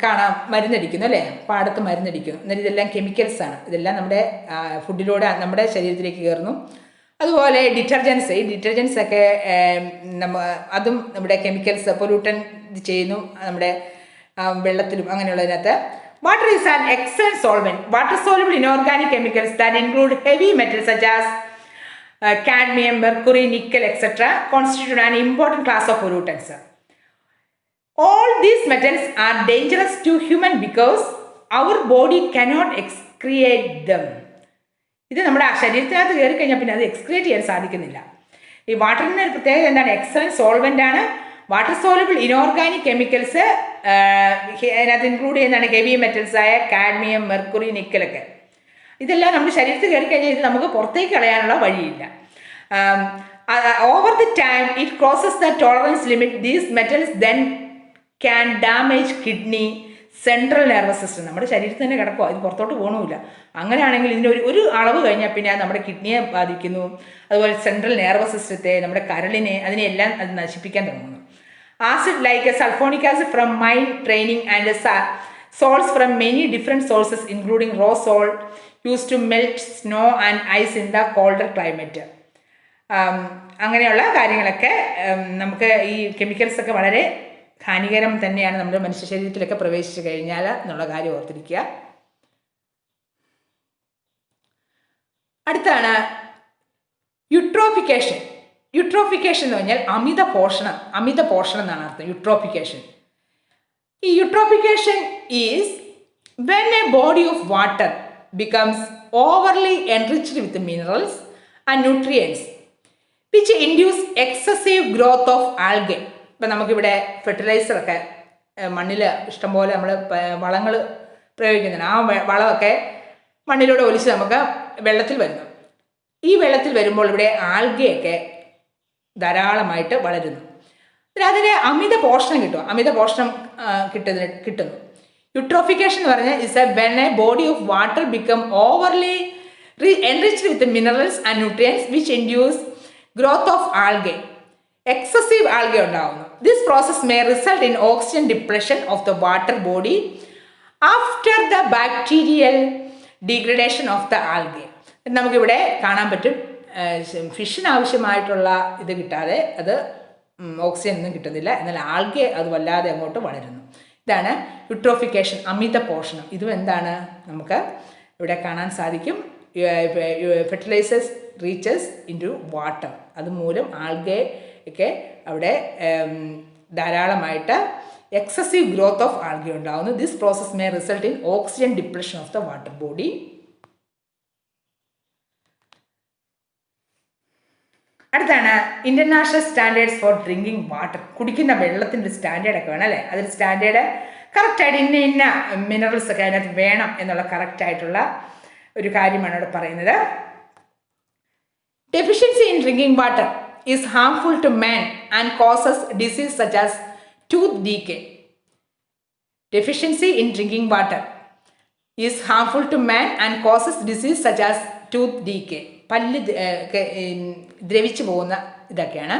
കാണാം മരുന്നടിക്കുന്നു അല്ലേ, പാടത്ത് മരുന്നടിക്കുന്നു. എന്നാൽ ഇതെല്ലാം കെമിക്കൽസാണ്. ഇതെല്ലാം നമ്മുടെ ഫുഡിലൂടെ നമ്മുടെ ശരീരത്തിലേക്ക് കയറുന്നു. അതുപോലെ ഡിറ്റർജൻസ്, ഈ ഡിറ്റർജൻസൊക്കെ അതും നമ്മുടെ കെമിക്കൽസ് പൊല്യൂട്ടൻ ചെയ്യുന്നു നമ്മുടെ വെള്ളത്തിലും അങ്ങനെയുള്ളതിനകത്ത്. Water is an excellent solvent. Water soluble inorganic chemicals that include heavy metals such as cadmium, mercury, nickel, etc. constitute an important class of pollutants. All these metals are dangerous to human because our body cannot excrete them. ഇത് നമ്മുടെ ശരീരത്തിനകത്ത് കയറി കഴിഞ്ഞാൽ പിന്നെ അത് excrete ചെയ്യാൻ സാധിക്കുന്നില്ല. ഈ വാട്ടറിൻ്റെ ഒരു പ്രത്യേകത എന്താണ്? എക്സലൻറ്റ് സോൾവെൻ്റ് ആണ്. വാട്ടർ സോലബിൾ ഇനോർഗാനിക് കെമിക്കൽസ് അതിനകത്ത് ഇൻക്ലൂഡ് ചെയ്യുന്നതാണ് ഹെവി മെറ്റൽസായ കാഡ്മിയം, മെർക്കുറി, നിക്കലൊക്കെ. ഇതെല്ലാം നമ്മുടെ ശരീരത്തിൽ കയറി കഴിഞ്ഞാൽ ഇത് നമുക്ക് പുറത്തേക്ക് കളയാനുള്ള വഴിയില്ല. Over the time it crosses the tolerance limit. These metals then can damage kidney, central nervous system. നമ്മുടെ ശരീരത്തിൽ തന്നെ കിടക്കുക, ഇത് പുറത്തോട്ട് പോകണമില്ല. അങ്ങനെയാണെങ്കിൽ ഇതിൻ്റെ ഒരു അളവ് കഴിഞ്ഞാൽ പിന്നെ നമ്മുടെ കിഡ്നിയെ ബാധിക്കുന്നു, അതുപോലെ സെൻട്രൽ നെർവസ് സിസ്റ്റത്തെ, നമ്മുടെ കരളിനെ, അതിനെല്ലാം അത് നശിപ്പിക്കാൻ തുടങ്ങുന്നു. Acid like sulphonic acid from mine draining and salts from many different sources including raw salt used to melt snow and ice in the colder climate. അങ്ങനെയുള്ള കാര്യങ്ങളൊക്കെ നമുക്ക് ഈ കെമിക്കൽസൊക്കെ വളരെ ഹാനികരം തന്നെയാണ് നമ്മുടെ മനുഷ്യ ശരീരത്തിലൊക്കെ പ്രവേശിച്ചു കഴിഞ്ഞാൽ എന്നുള്ള കാര്യം ഓർത്തിരിക്കുക. അടുത്താണ് യൂട്രോഫിക്കേഷൻ. യൂട്രോഫിക്കേഷൻ എന്ന് പറഞ്ഞാൽ അമിത പോഷണം എന്നാണ് അർത്ഥം. യൂട്രോഫിക്കേഷൻ. ഈ eutrophication is when a body of water becomes overly enriched with minerals and nutrients which induce excessive growth of algae. ഇപ്പം നമുക്കിവിടെ ഫെർട്ടിലൈസറൊക്കെ മണ്ണിൽ ഇഷ്ടംപോലെ നമ്മൾ വളങ്ങൾ പ്രയോഗിക്കുന്നുണ്ട്. ആ വളമൊക്കെ മണ്ണിലൂടെ ഒലിച്ച് നമുക്ക് വെള്ളത്തിൽ വരുന്നു. ഈ വെള്ളത്തിൽ വരുമ്പോൾ ഇവിടെ ആൽഗയൊക്കെ ധാരാളമായിട്ട് വളരുന്നു. അതിന് അമിത പോഷണം കിട്ടുന്നു. യൂട്രോഫിക്കേഷൻ എന്ന് പറഞ്ഞാൽ is a when a body of water become overly enriched with minerals and nutrients which induce growth of algae. Excessive algae ഉണ്ടാകുന്നു. This process may result in oxygen depression of the water body after the bacterial degradation of the algae. നമുക്കിവിടെ കാണാൻ പറ്റും, ഫിഷിന് ആവശ്യമായിട്ടുള്ള ഇത് കിട്ടാതെ അത് oxygen ഒന്നും കിട്ടുന്നില്ല, എന്നാൽ ആൽഗെ അത് വല്ലാതെ അങ്ങോട്ട് വളരുന്നു. ഇതാണ് യൂട്രോഫിക്കേഷൻ, അമിത പോഷണം. ഇതും എന്താണ് നമുക്ക് ഇവിടെ കാണാൻ സാധിക്കും. Fertilizers reaches into water, അതുമൂലം ആൽഗെ ഒക്കെ അവിടെ ധാരാളമായിട്ട് എക്സസീവ് ഗ്രോത്ത് ഓഫ് ആൽഗെ ഉണ്ടാകുന്നു. This process may result in oxygen depression of the water body. അടുത്താണ് international standards for drinking water. കുടിക്കുന്ന വെള്ളത്തിൻ്റെ സ്റ്റാൻഡേർഡൊക്കെ വേണം അല്ലേ? അതിന് സ്റ്റാൻഡേർഡ് കറക്റ്റായിട്ട് ഇന്ന മിനറൽസ് ഒക്കെ അതിനകത്ത് വേണം എന്നുള്ള കറക്റ്റായിട്ടുള്ള ഒരു കാര്യമാണ് ഇവിടെ പറയുന്നത്. Deficiency in drinking water is harmful to man and causes disease such as tooth decay. Deficiency in drinking water is harmful to man and causes disease such as tooth decay. പല്ല് ദ്രവിച്ചു പോകുന്ന ഇതൊക്കെയാണ്.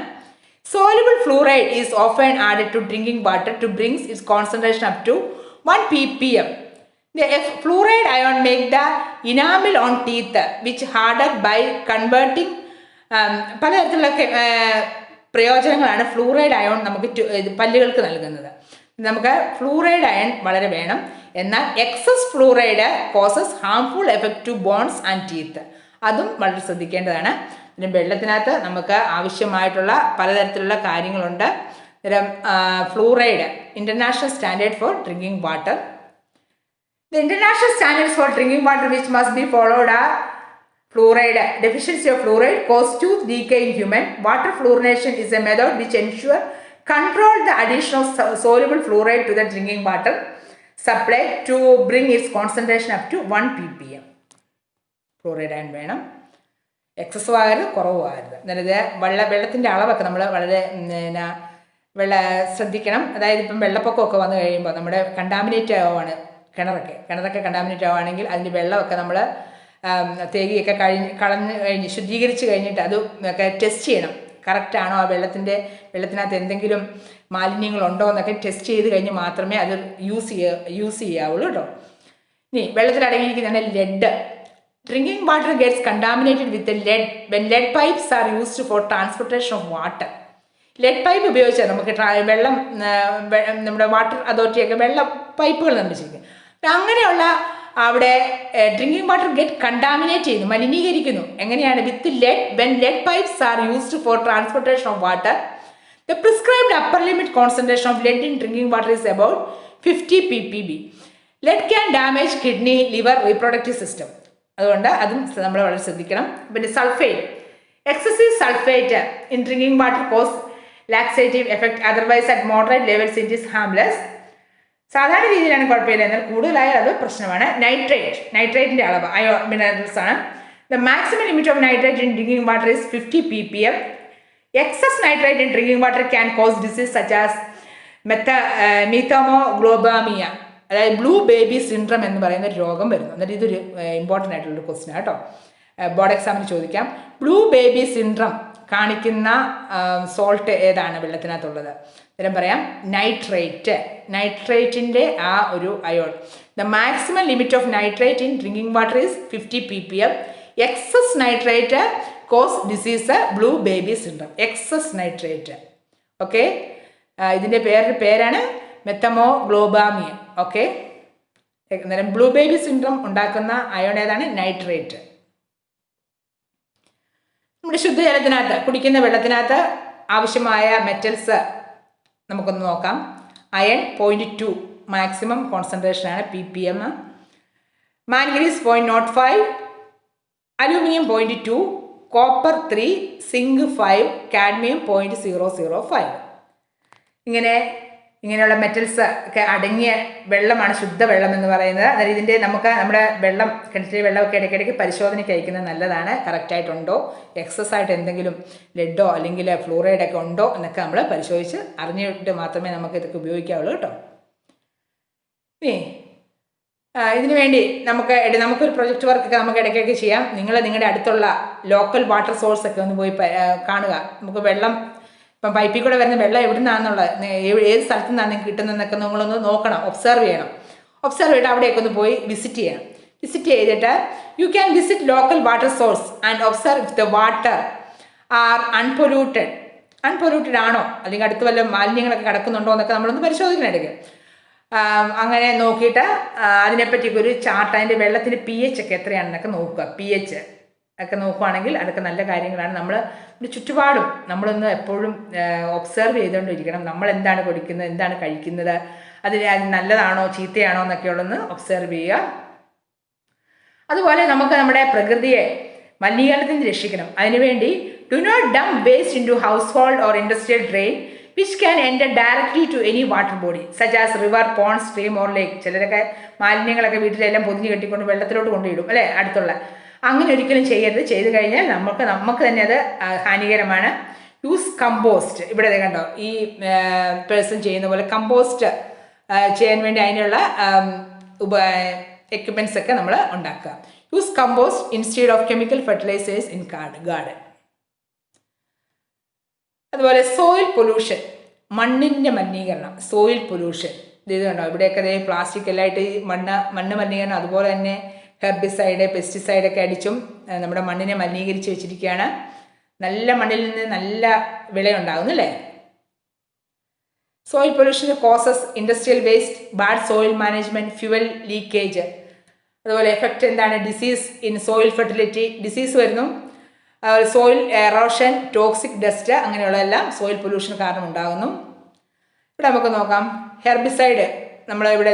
Soluble fluoride is often added to drinking water to brings its concentration up to 1 ppm. The fluoride ion make the enamel on teeth which harder by converting. പലതരത്തിലുള്ള പ്രയോജനങ്ങളാണ് fluoride ion നമുക്ക് പല്ലുകൾക്ക് നൽകുന്നത്. നമുക്ക് fluoride iron വളരെ വേണം, എന്നാൽ excess fluoride causes harmful effect to bones and teeth. അതും വളരെ ശ്രദ്ധിക്കേണ്ടതാണ്. പിന്നെ വെള്ളത്തിനകത്ത് നമുക്ക് ആവശ്യമായിട്ടുള്ള പലതരത്തിലുള്ള കാര്യങ്ങളുണ്ട്. Fluoride international standard for drinking water. The international standards for drinking water which must be followed are fluoride. Deficiency of fluoride causes tooth decay in human. Water fluorination is a method which ensure control the addition of soluble fluoride to the drinking water supply to bring its concentration up to 1 ppm. Fluoride and വേണം, എക്സസും ആകരുത് കുറവും ആകരുത്. അതായത് വെള്ളത്തിൻ്റെ അളവൊക്കെ നമ്മൾ വളരെ ശ്രദ്ധിക്കണം. അതായത് ഇപ്പം വെള്ളപ്പൊക്കമൊക്കെ വന്നു കഴിയുമ്പോൾ നമ്മുടെ കണ്ടാമിനേറ്റ് ആവുകയാണ് കിണറൊക്കെ കണ്ടാമിനേറ്റ് ആവുകയാണെങ്കിൽ അതിൻ്റെ വെള്ളമൊക്കെ നമ്മൾ തേകിയൊക്കെ കളഞ്ഞ് ശുദ്ധീകരിച്ച് കഴിഞ്ഞിട്ട് അത് ഒക്കെ ടെസ്റ്റ് ചെയ്യണം. കറക്റ്റാണോ, ആ വെള്ളത്തിനകത്ത് എന്തെങ്കിലും മാലിന്യങ്ങളുണ്ടോ എന്നൊക്കെ ടെസ്റ്റ് ചെയ്ത് കഴിഞ്ഞ് മാത്രമേ അത് യൂസ് ചെയ്യാവുള്ളൂ കേട്ടോ. ഇനി വെള്ളത്തിൽ അടങ്ങിയിരിക്കുന്നതാണ് lead. Drinking water gets contaminated with lead when lead pipes are used for transportation of water. Lead pipe ഉപയോഗിച്ചാൽ നമുക്ക് വെള്ളം നമ്മുടെ വാട്ടർ അതോറിറ്റിയൊക്കെ വെള്ള പൈപ്പുകൾ നിർമ്മിച്ചിരിക്കും. അങ്ങനെയുള്ള അവിടെ ഡ്രിങ്കിങ് വാട്ടർ ഗെറ്റ് കണ്ടാമിനേറ്റ് ചെയ്യുന്നു, മലിനീകരിക്കുന്നു. എങ്ങനെയാണ്? With lead. When lead pipes are used for transportation of water, the prescribed upper limit concentration of lead in drinking water is about 50 ppb. Lead can damage kidney, liver, reproductive system. അതുകൊണ്ട് അതും നമ്മൾ വളരെ ശ്രദ്ധിക്കണം. പിന്നെ sulphate, excessive sulphate in drinking water cause laxative effect, otherwise at moderate levels it is harmless. സാധാരണ രീതിയിലാണ് കുഴപ്പമില്ല, എന്നാൽ കൂടുതലായാൽ അത് പ്രശ്നമാണ്. നൈട്രേറ്റിന്റെ അളവ് മിനറൽസ് ആണ്. The maximum limit of nitrate in drinking water is 50 ppm. Excess nitrate in drinking water can cause disease such as methaemoglobinaemia, അതായത് blue baby syndrome എന്ന് പറയുന്ന ഒരു രോഗം വരുന്നു. എന്നിട്ട് ഇതൊരു ഇമ്പോർട്ടൻ്റ് ആയിട്ടുള്ളൊരു ക്വസ്റ്റ്യൻ കേട്ടോ, ബോർഡ് എക്സാമിന് ചോദിക്കാം. ബ്ലൂ ബേബി സിൻഡ്രം കാണിക്കുന്ന സോൾട്ട് ഏതാണ് വെള്ളത്തിനകത്തുള്ളത്? ഉത്തരം പറയാം, നൈട്രേറ്റിൻ്റെ ആ ഒരു ion. The maximum limit of nitrate in drinking water is 50 ppm. Excess nitrate cause disease blue baby syndrome. Excess nitrate, okay. ഇതിൻ്റെ പേരാണ് മെത്തമോഗ്ലോബാമിയ, ഓക്കെ. അന്നേരം ബ്ലൂ ബേബി സിൻഡ്രം ഉണ്ടാക്കുന്ന അയോൺ ഏതാണ്? നൈട്രേറ്റ്. നമ്മുടെ ശുദ്ധജലത്തിനകത്ത്, കുടിക്കുന്ന വെള്ളത്തിനകത്ത് ആവശ്യമായ മെറ്റൽസ് നമുക്കൊന്ന് നോക്കാം. അയൺ 0.2 മാക്സിമം കോൺസെൻട്രേഷനാണ് ppm. Manganese 0.05, aluminium 0.2, copper 3, zinc 5, cadmium 0.005. ഇങ്ങനെയുള്ള മെറ്റൽസ് ഒക്കെ അടങ്ങിയ വെള്ളമാണ് ശുദ്ധവെള്ളം എന്ന് പറയുന്നത്. അതായത് ഇതിൻ്റെ നമ്മുടെ വെള്ളം, കിണറ്റിലെ വെള്ളമൊക്കെ ഇടയ്ക്കിടയ്ക്ക് പരിശോധനയ്ക്ക് അയക്കുന്നത് നല്ലതാണ്. കറക്റ്റായിട്ടുണ്ടോ, എക്സസ് ആയിട്ട് എന്തെങ്കിലും ലെഡോ അല്ലെങ്കിൽ ഫ്ലൂറൈഡൊക്കെ ഉണ്ടോ എന്നൊക്കെ നമ്മൾ പരിശോധിച്ച് അറിഞ്ഞിട്ട് മാത്രമേ നമുക്ക് ഇതൊക്കെ ഉപയോഗിക്കാവുള്ളൂ കേട്ടോ. ഇതിനു വേണ്ടി നമുക്കൊരു പ്രൊജക്റ്റ് വർക്കൊക്കെ നമുക്ക് ഇടയ്ക്കൊക്കെ ചെയ്യാം. നിങ്ങൾ നിങ്ങളുടെ അടുത്തുള്ള ലോക്കൽ വാട്ടർ സോഴ്സ് ഒക്കെ ഒന്ന് പോയി കാണുക. നമുക്ക് വെള്ളം ഇപ്പം പൈപ്പിൽ കൂടെ വരുന്ന വെള്ളം എവിടെ നിന്നാണെന്നുള്ളത്, ഏത് സ്ഥലത്തു നിന്നാണ് കിട്ടുന്നതെന്നൊക്കെ നിങ്ങളൊന്ന് നോക്കണം, ഒബ്സർവ് ചെയ്യണം. ഒബ്സർവ് ചെയ്തിട്ട് അവിടെയൊക്കെ ഒന്ന് പോയി വിസിറ്റ് ചെയ്യണം. വിസിറ്റ് ചെയ്തിട്ട് you can visit local water source and observe if the water are unpolluted ആണോ, അല്ലെങ്കിൽ അടുത്ത് വല്ല മാലിന്യങ്ങളൊക്കെ കിടക്കുന്നുണ്ടോ എന്നൊക്കെ നമ്മളൊന്ന് പരിശോധിക്കണം ഇടയ്ക്ക്. അങ്ങനെ നോക്കിയിട്ട് അതിനെപ്പറ്റിയൊക്കെ ഒരു ചാർട്ട്, അതിൻ്റെ വെള്ളത്തിൻ്റെ pH ഒക്കെ എത്രയാണെന്നൊക്കെ നോക്കുക. pH ഒക്കെ നോക്കുകയാണെങ്കിൽ അതൊക്കെ നല്ല കാര്യങ്ങളാണ്. നമ്മൾ ചുറ്റുപാടും നമ്മളൊന്ന് എപ്പോഴും ഒബ്സർവ് ചെയ്തുകൊണ്ടിരിക്കണം. നമ്മൾ എന്താണ് കുടിക്കുന്നത്, എന്താണ് കഴിക്കുന്നത്, അത് നല്ലതാണോ ചീത്തയാണോ എന്നൊക്കെയുള്ളൊന്ന് ഒബ്സർവ് ചെയ്യുക. അതുപോലെ നമുക്ക് നമ്മുടെ പ്രകൃതിയെ മലിനീകരണത്തിൽ നിന്ന് രക്ഷിക്കണം. അതിനുവേണ്ടി do not dump waste into household or industrial drain which can enter directly to any water body such as river, pond, stream or lake. ചിലരൊക്കെ മാലിന്യങ്ങളൊക്കെ വീട്ടിലെല്ലാം പൊതിഞ്ഞ് കെട്ടിക്കൊണ്ട് വെള്ളത്തിലോട്ട് കൊണ്ടുവിടും അല്ലേ, അടുത്തുള്ള. അങ്ങനെ ഒരിക്കലും ചെയ്യരുത്. ചെയ്ത് കഴിഞ്ഞാൽ നമുക്ക് തന്നെ അത് ഹാനികരമാണ്. Use compost. ഇവിടെ കണ്ടോ, ഈ പേഴ്സൺ ചെയ്യുന്ന പോലെ കമ്പോസ്റ്റ് ചെയ്യാൻ വേണ്ടി അതിനുള്ള എക്യുപ്മെൻറ്റ്സ് ഒക്കെ നമ്മൾ ഉണ്ടാക്കുക. Use compost instead of chemical fertilizers in garden. അതുപോലെ സോയിൽ പൊല്യൂഷൻ, മണ്ണിൻ്റെ മലിനീകരണം, സോയിൽ പൊല്യൂഷൻ. ഇത് കണ്ടോ, ഇവിടെയൊക്കെ പ്ലാസ്റ്റിക് എല്ലായിട്ട് ഈ മണ്ണ് മലിനീകരണം. അതുപോലെ തന്നെ ഹെർബിസൈഡ്, പെസ്റ്റിസൈഡൊക്കെ അടിച്ചും നമ്മുടെ മണ്ണിനെ മലിനീകരിച്ച് വെച്ചിരിക്കുകയാണ്. നല്ല മണ്ണിൽ നിന്ന് നല്ല വിളയുണ്ടാകുന്നു അല്ലേ. Soil pollution causes industrial waste, bad soil management, fuel leakage. അതുപോലെ എഫക്റ്റ് എന്താണ്? Disease in soil fertility, disease വരുന്നു. സോയിൽ എറോഷൻ, ടോക്സിക് ഡസ്റ്റ്, അങ്ങനെയുള്ളതെല്ലാം സോയിൽ പൊല്യൂഷൻ കാരണം ഉണ്ടാകുന്നു. ഇവിടെ നമുക്ക് നോക്കാം, ഹെർബിസൈഡ് നമ്മളിവിടെ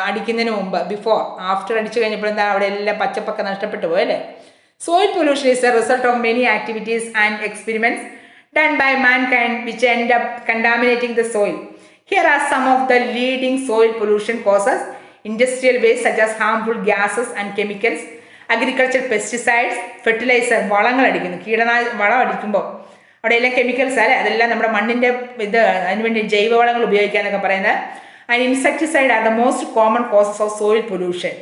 അടിക്കുന്നതിന് മുമ്പ്, ബിഫോർ, ആഫ്റ്റർ അടിച്ചു കഴിഞ്ഞപ്പോൾ എന്താ അവിടെ എല്ലാം പച്ചപ്പൊക്കെ നഷ്ടപ്പെട്ടു പോയല്ലേ. Soil pollution is A result of many activities and experiments done by mankind which end up contaminating the soil. Here are some of the leading soil pollution causes: industrial waste such as harmful gases and chemicals, agricultural pesticides, fertilizer, വളങ്ങൾ അടിക്കുന്നു, വളം അടിക്കുമ്പോൾ അവിടെയെല്ലാം chemicals അല്ലേ, അതെല്ലാം നമ്മുടെ മണ്ണിൻ്റെ അതിനുവേണ്ടി ജൈവവളങ്ങൾ ഉപയോഗിക്കാന്നൊക്കെ പറയുന്നത്. And insecticide are the most common causes of soil pollution.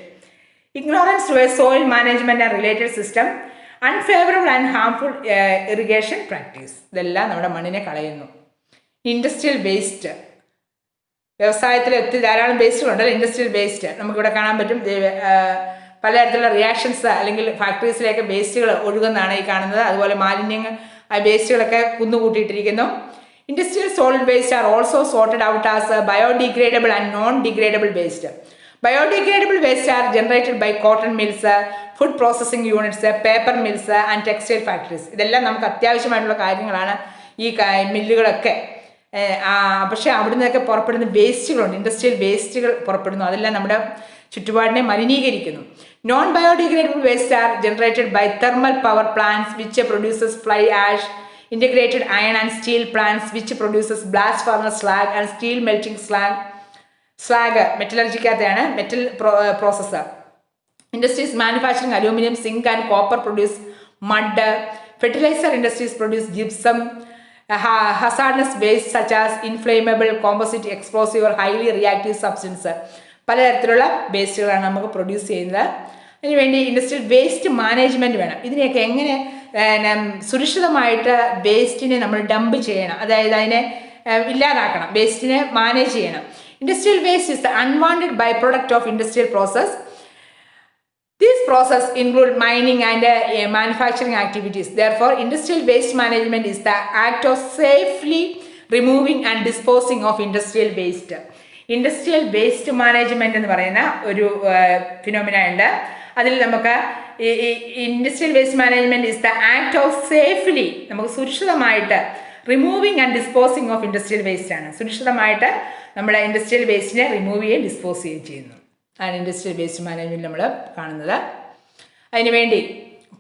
Ignorance towards soil management and related system, unfavorable and harmful irrigation practice, ഇതെല്ലാം നമ്മുടെ മണ്ണിനെ കളയുന്നു. ഇൻഡസ്ട്രിയൽ വേസ്റ്റ്, വ്യവസായത്തിൽ ധാരാളം വേസ്റ്റുകളുണ്ടല്ലോ, ഇൻഡസ്ട്രിയൽ വേസ്റ്റ് നമുക്കിവിടെ കാണാൻ പറ്റും. പലതരത്തിലുള്ള റിയാക്ഷൻസ് അല്ലെങ്കിൽ ഫാക്ടറീസിലേക്ക് വേസ്റ്റുകൾ ഒഴുകുന്നതാണ് ഈ കാണുന്നത്. അതുപോലെ മാലിന്യങ്ങൾ, വേസ്റ്റുകളൊക്കെ കുന്നുകൂട്ടിയിട്ടിരിക്കുന്നു. Industrial solid waste are also sorted out as biodegradable and non degradable waste. Biodegradable waste are generated by cotton mills, food processing units, paper mills and textile factories. ഇതെല്ലാം നമുക്ക് അത്യാവശ്യമായിട്ടുള്ള കാര്യങ്ങളാണ് ഈ മില്ലുകളൊക്കെ. പക്ഷേ അവിടെ നിന്നൊക്കെ പുറപ്പെടുന്ന വേസ്റ്റുകളുണ്ട്, ഇൻഡസ്ട്രിയൽ വേസ്റ്റുകൾ പുറപ്പെടുന്നു, അതെല്ലാം നമ്മുടെ ചുറ്റുപാടിനെ മലിനീകരിക്കുന്നു. Non biodegradable waste are generated by thermal power plants which produces fly ash, integrated iron and steel plants which produces blast furnace slag and steel melting slag metallurgical metal processor. Industries manufacturing aluminum, zinc and copper produce mud. Fertilizer industries produce gypsum. Hazardous waste such as inflammable, composite, explosive or highly reactive substance പലതരത്തിലുള്ള വേസ്റ്റുകളാണ് നമുക്ക് produce ചെയ്യുന്നത്. അതിനുവേണ്ടി industrial waste management വേണം. ഇതിനെയൊക്കെ എങ്ങനെ സുരക്ഷിതമായിട്ട് വേസ്റ്റിനെ നമ്മൾ dump ചെയ്യണം, അതായത് അതിനെ ഇല്ലാതാക്കണം, വേസ്റ്റിനെ മാനേജ് ചെയ്യണം. Industrial waste is the unwanted byproduct of industrial process. These processes include mining and manufacturing activities. Therefore, industrial waste management is the act of safely removing and disposing of industrial waste. Industrial waste management എന്ന് പറയുന്ന ഒരു phenomena ഉണ്ട്. അതിൽ നമുക്ക് industrial waste management is the act of safely, നമുക്ക് സുരക്ഷിതമായിട്ട് removing and disposing of industrial waste ആണ്. സുരക്ഷിതമായിട്ട് നമ്മുടെ ഇൻഡസ്ട്രിയൽ വേസ്റ്റിനെ റിമൂവ് ചെയ്യുകയും ഡിസ്പോസ് ചെയ്യുകയും ചെയ്യുന്നു. ആണ് ഇൻഡസ്ട്രിയൽ വേസ്റ്റ് മാനേജ്മെന്റ് നമ്മൾ കാണുന്നത്. അതിനുവേണ്ടി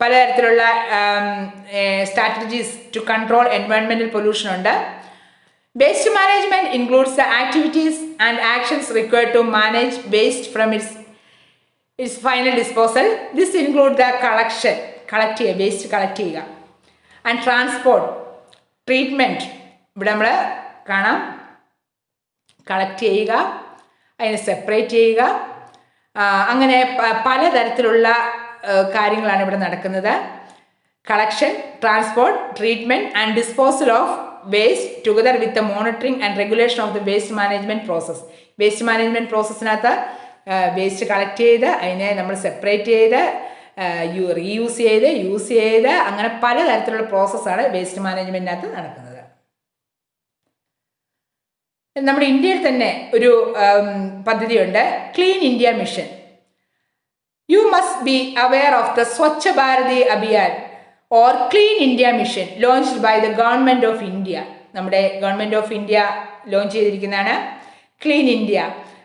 പലതരത്തിലുള്ള സ്ട്രാറ്റജീസ് ടു കൺട്രോൾ എൻവയോൺമെന്റൽ പൊല്യൂഷൻ ഉണ്ട്. Waste management includes the activities and actions required to manage waste from its final disposal. This includes the collection, waste collect ചെയ്യുക, and transport, treatment. ഇവിടെ നമ്മൾ കാണാം, collect ചെയ്യുക, അതിനെ സെപ്പറേറ്റ് ചെയ്യുക, അങ്ങനെ പലതരത്തിലുള്ള കാര്യങ്ങളാണ് ഇവിടെ നടക്കുന്നത്. Collection, transport, treatment and disposal of waste together with the monitoring and regulation of the waste management process. Waste management പ്രോസസ്സിനകത്ത് വേസ്റ്റ് കളക്ട് ചെയ്ത് അതിനെ നമ്മൾ സെപ്പറേറ്റ് ചെയ്ത് റീയൂസ് ചെയ്ത് യൂസ് ചെയ്ത് അങ്ങനെ പലതരത്തിലുള്ള പ്രോസസ്സാണ് വേസ്റ്റ് മാനേജ്മെൻറ്റിനകത്ത് നടക്കുന്നത്. നമ്മുടെ ഇന്ത്യയിൽ തന്നെ ഒരു പദ്ധതിയുണ്ട്, clean India mission. You must be aware of the Swachh Bharat Abhiyan or Clean India Mission launched by the Government of India. നമ്മുടെ ഗവൺമെൻറ് ഓഫ് ഇന്ത്യ ലോഞ്ച് ചെയ്തിരിക്കുന്നതാണ് ക്ലീൻ ഇന്ത്യ.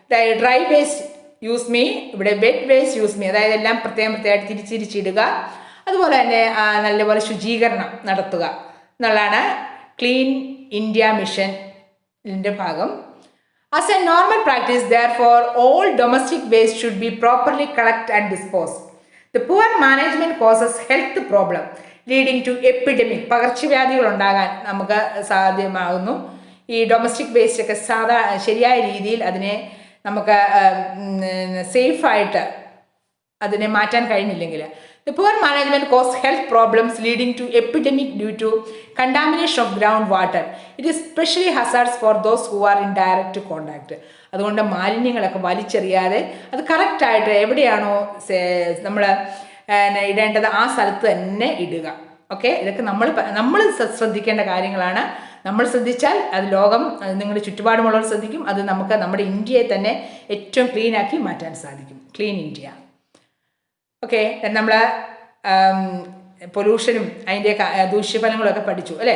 അതായത് ഡ്രൈ വേസ്റ്റ് യൂസ് മീ, ഇവിടെ വെറ്റ് വേസ്റ്റ് യൂസ് മീ, അതായത് എല്ലാം പ്രത്യേകമായിട്ട് തിരിച്ചിരിച്ചിടുക, അതുപോലെ തന്നെ നല്ലപോലെ ശുചീകരണം നടത്തുക എന്നുള്ളതാണ് ക്ലീൻ ഇന്ത്യ മിഷൻ്റെ ഭാഗം. As a normal practice, therefore, all domestic waste should be properly collected and disposed. The poor management causes health problem leading to epidemic. പകർച്ചവ്യാധികൾ ഉണ്ടാകാൻ നമുക്ക് സാധ്യമാകുന്നു. ഈ ഡൊമസ്റ്റിക് വേസ്റ്റ് ഒക്കെ ശരിയായ രീതിയിൽ അതിനെ നമുക്ക് സേഫായിട്ട് അതിനെ മാറ്റാൻ കഴിഞ്ഞില്ലെങ്കിൽ the poor management causes health problems leading to epidemic due to contamination of groundwater. It is especially hazardous for those who are in direct contact. അതുകൊണ്ട് മാലിന്യങ്ങളൊക്കെ വലിച്ചെറിയാതെ അത് കറക്റ്റായിട്ട് എവിടെയാണോ നമ്മൾ ഇടേണ്ടത് ആ സ്ഥലത്ത് തന്നെ ഇടുക. ഓക്കെ, ഇതൊക്കെ നമ്മൾ ശ്രദ്ധിക്കേണ്ട കാര്യങ്ങളാണ്. നമ്മൾ ശ്രദ്ധിച്ചാൽ അത് ലോകം, നിങ്ങളുടെ ചുറ്റുപാടുമുള്ളവർ ശ്രദ്ധിക്കും, അത് നമുക്ക് നമ്മുടെ ഇന്ത്യയെ തന്നെ ഏറ്റവും ക്ലീനാക്കി മാറ്റാൻ സാധിക്കും. Clean India. ഓക്കെ, നമ്മൾ പൊല്യൂഷനും അതിൻ്റെ ദൂഷ്യഫലങ്ങളൊക്കെ പഠിച്ചു അല്ലേ.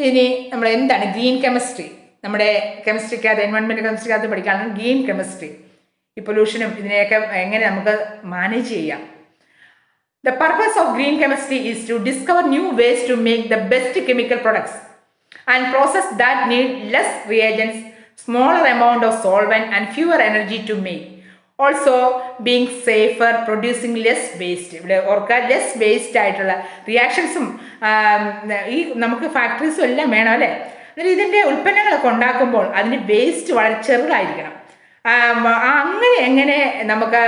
ഇനി നമ്മൾ എന്താണ് ഗ്രീൻ കെമിസ്ട്രി, നമ്മുടെ കെമിസ്ട്രിക്കകത്ത് എൻവയോൺമെൻറ്റ് കെമിസ്ട്രിക്കകത്ത് പഠിക്കാനാണ് ഗ്രീൻ കെമിസ്ട്രി. ഈ പൊല്യൂഷനും ഇതിനെയൊക്കെ എങ്ങനെ നമുക്ക് മാനേജ് ചെയ്യാം. The purpose of green chemistry is to discover new ways to make the best chemical products and process that need less reagents, smaller amount of solvent and fewer energy to make. Also being safer, producing less waste. ഇവിടെ ഓർക്കുക, less waste ആയിട്ടുള്ള റിയാക്ഷൻസും ഈ നമുക്ക് ഫാക്ടറീസും എല്ലാം വേണം അല്ലേ. എന്നിട്ട് ഇതിൻ്റെ ഉൽപ്പന്നങ്ങളൊക്കെ ഉണ്ടാക്കുമ്പോൾ അതിന് വേസ്റ്റ് വളരെ ചെറുതായിരിക്കണം. അങ്ങനെ എങ്ങനെ നമുക്ക്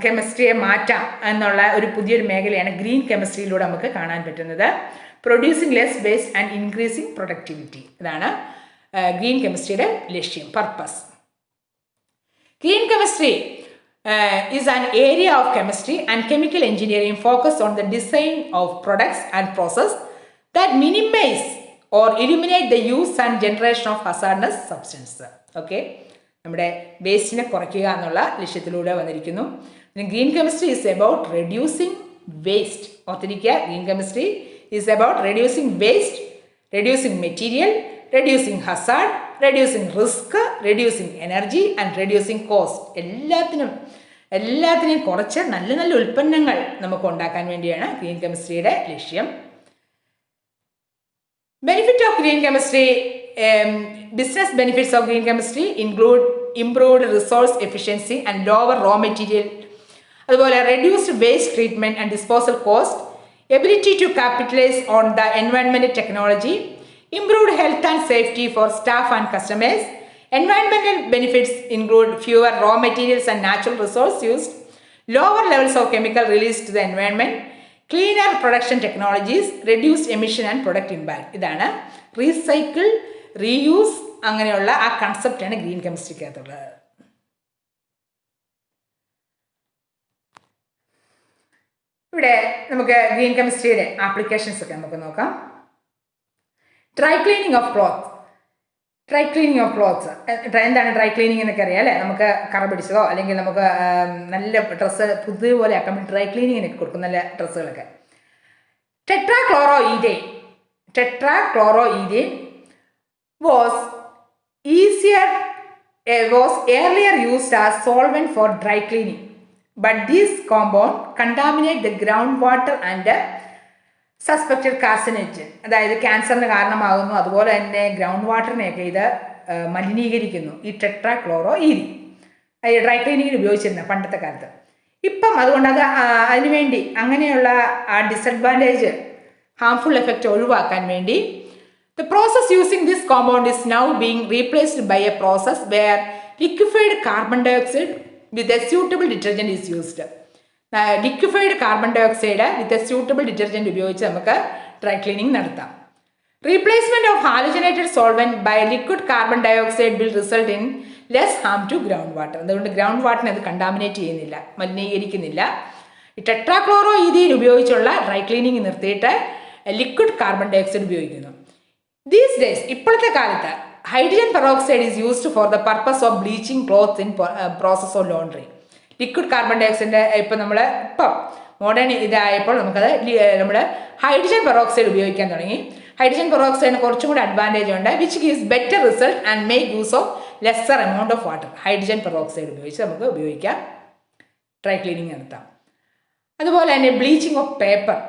കെമിസ്ട്രിയെ മാറ്റാം എന്നുള്ള ഒരു പുതിയൊരു മേഖലയാണ് ഗ്രീൻ കെമിസ്ട്രിയിലൂടെ നമുക്ക് കാണാൻ പറ്റുന്നത്. Producing less waste and increasing productivity, ഇതാണ് ഗ്രീൻ കെമിസ്ട്രിയുടെ ലക്ഷ്യം, purpose. Green chemistry is an area of chemistry and chemical engineering focused on the design of products and process that minimize or eliminate the use and generation of hazardous substances. Okay, നമ്മുടെ വേസ്റ്റിനെ കുറയ്ക്കുക എന്നുള്ള ലക്ഷ്യത്തിലൂടെ വന്നിരിക്കുന്നു. Green chemistry is about reducing waste. ഓർത്തിരിക്കുക, green chemistry is about reducing waste, reducing material, reducing hazard, reducing risk, reducing energy and reducing cost. എല്ലാത്തിനെയും കുറച്ച് നല്ല നല്ല ഉൽപ്പന്നങ്ങൾ നമുക്ക് ഉണ്ടാക്കാൻ വേണ്ടിയാണ് ഗ്രീൻ കെമിസ്ട്രിയുടെ ലക്ഷ്യം. Benefit of green chemistry, business benefits of green chemistry include improved resource efficiency and lower raw material, അതുപോലെ reduced waste treatment and disposal cost, ability to capitalize on the environmental technology, improved health and safety for staff and customers. Environmental benefits include fewer raw materials and natural resource used, lower levels of chemical released to the environment, cleaner production technologies, reduced emission and product impact. ഇതാണ് recycle, reuse, അങ്ങനെയുള്ള ആ കൺസെപ്റ്റാണ് green കെമിസ്ട്രിക്കകത്തുള്ളത്. ഇവിടെ നമുക്ക് green കെമിസ്ട്രിയുടെ applications ഒക്കെ നമുക്ക് നോക്കാം. Dry cleaning of cloth. എന്താണ് dry cleaning എന്നൊക്കെ അറിയാം അല്ലേ? നമുക്ക് കറ പിടിച്ചതോ അല്ലെങ്കിൽ നമുക്ക് നല്ല ഡ്രസ്സ് പുതുപോലെ ആക്കാൻ വേണ്ടി ഡ്രൈ ക്ലീനിങ്ങിനൊക്കെ കൊടുക്കും, നല്ല ഡ്രസ്സുകളൊക്കെ. ടെട്രാക്ലോറോഈഥേൻ was earlier used as solvent for dry cleaning, but this compound contaminate the groundwater and suspected carcinogen, അതായത് ക്യാൻസറിന് കാരണമാകുന്നു. അതുപോലെ തന്നെ ഗ്രൗണ്ട് വാട്ടറിനെയൊക്കെ ഇത് മലിനീകരിക്കുന്നു. ഈ ടെട്രാക്ലോറോഈഥീൻ ഡ്രൈ ക്ലീനിങ്ങിന് ഉപയോഗിച്ചിരുന്ന പണ്ടത്തെ കാലത്ത്. ഇപ്പം അതുകൊണ്ട് അതിനുവേണ്ടി അങ്ങനെയുള്ള ആ ഡിസഡ്വാൻറ്റേജ്, ഹാംഫുൾ എഫക്റ്റ് ഒഴിവാക്കാൻ വേണ്ടി the process using this compound is now being replaced by a process where liquefied carbon dioxide with a suitable detergent is used. Liquefied carbon dioxide with a suitable detergent ഉപയോഗിച്ച് നമുക്ക് dry cleaning നടത്താം. Replacement of halogenated solvent by liquid carbon dioxide will result in less harm to ground water. അതുകൊണ്ട് ground വാട്ടറിനെ അത് contaminate ചെയ്യുന്നില്ല, മലിനീകരിക്കുന്നില്ല. ഈ tetrachloroethene ഉപയോഗിച്ചുള്ള ഡ്രൈ ക്ലീനിങ് നിർത്തിയിട്ട് ലിക്വിഡ് കാർബൺ ഡയോക്സൈഡ് ഉപയോഗിക്കുന്നു. ദീസ് ഡേയ്സ്, ഇപ്പോഴത്തെ കാലത്ത് hydrogen peroxide is used for the purpose of bleaching clothes in process of laundry. Liquid carbon ഡയോക്സൈഡിൻ്റെ ഇപ്പം മോഡേൺ ഇതായപ്പോൾ നമുക്കത് നമ്മൾ ഹൈഡ്രജൻ പെറോക്സൈഡ് ഉപയോഗിക്കാൻ തുടങ്ങി. ഹൈഡ്രജൻ പെറോക്സൈഡിന് കുറച്ചും കൂടി അഡ്വാൻറ്റേജ് ഉണ്ട്, which gives better result and make use of lesser amount of water. Hydrogen peroxide ഉപയോഗിച്ച് നമുക്ക് ഉപയോഗിക്കാം, ഡ്രൈ ക്ലീനിങ് നടത്താം. അതുപോലെ തന്നെ bleaching of paper.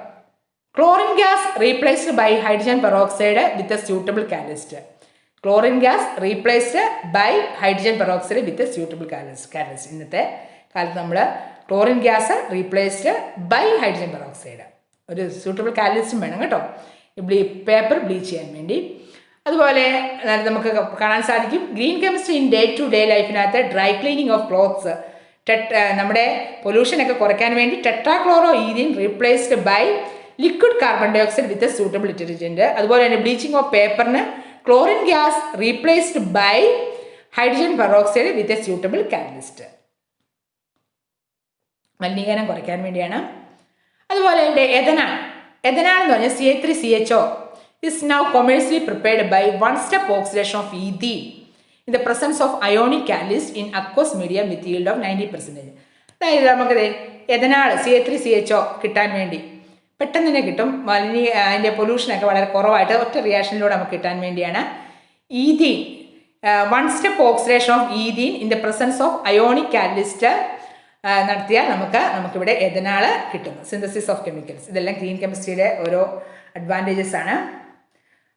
Chlorine gas replaced by hydrogen peroxide with a suitable catalyst. Chlorine gas replaced by hydrogen peroxide with a suitable catalyst. ഇന്നത്തെ കാലത്ത് നമ്മൾ chlorine gas replaced by hydrogen peroxide, ഒരു suitable കാറ്റലിസ്റ്റും വേണം കേട്ടോ പേപ്പർ ബ്ലീച്ച് ചെയ്യാൻ വേണ്ടി. അതുപോലെ നമുക്ക് കാണാൻ സാധിക്കും green chemistry in day to day ലൈഫിനകത്ത് ഡ്രൈ ക്ലീനിങ് ഓഫ് ക്ലോത്ത്സ്, നമ്മുടെ പൊല്യൂഷനൊക്കെ കുറയ്ക്കാൻ വേണ്ടി tetrachloroethene replaced by liquid carbon dioxide with a suitable detergent. അതുപോലെ തന്നെ ബ്ലീച്ചിങ് ഓഫ് പേപ്പറിന് chlorine gas replaced by hydrogen peroxide with a suitable catalyst, മലിനീകരണം കുറയ്ക്കാൻ വേണ്ടിയാണ്. അതുപോലെ എഥനാൽ എന്ന് പറഞ്ഞാൽ CH3CHO is now commercially prepared by one-step oxidation of ethene in the presence of ionic catalyst in aqueous medium with yield of 90%. അതായത് നമുക്കത് എഥനാൽ CH3CHO കിട്ടാൻ വേണ്ടി പെട്ടെന്ന് തന്നെ കിട്ടും, അതിൻ്റെ പൊല്യൂഷനൊക്കെ വളരെ കുറവായിട്ട് ഒറ്റ റിയാക്ഷനിലൂടെ നമുക്ക് കിട്ടാൻ വേണ്ടിയാണ് ethene, one step oxidation of ethene in the presence of ionic catalyst നടത്തിയാൽ നമുക്കിവിടെ എഥനാൽ കിട്ടുന്നു. സിന്തസിസ് ഓഫ് കെമിക്കൽസ്, ഇതെല്ലാം ഗ്രീൻ കെമിസ്ട്രിയുടെ ഓരോ അഡ്വാൻറ്റേജസ് ആണ്.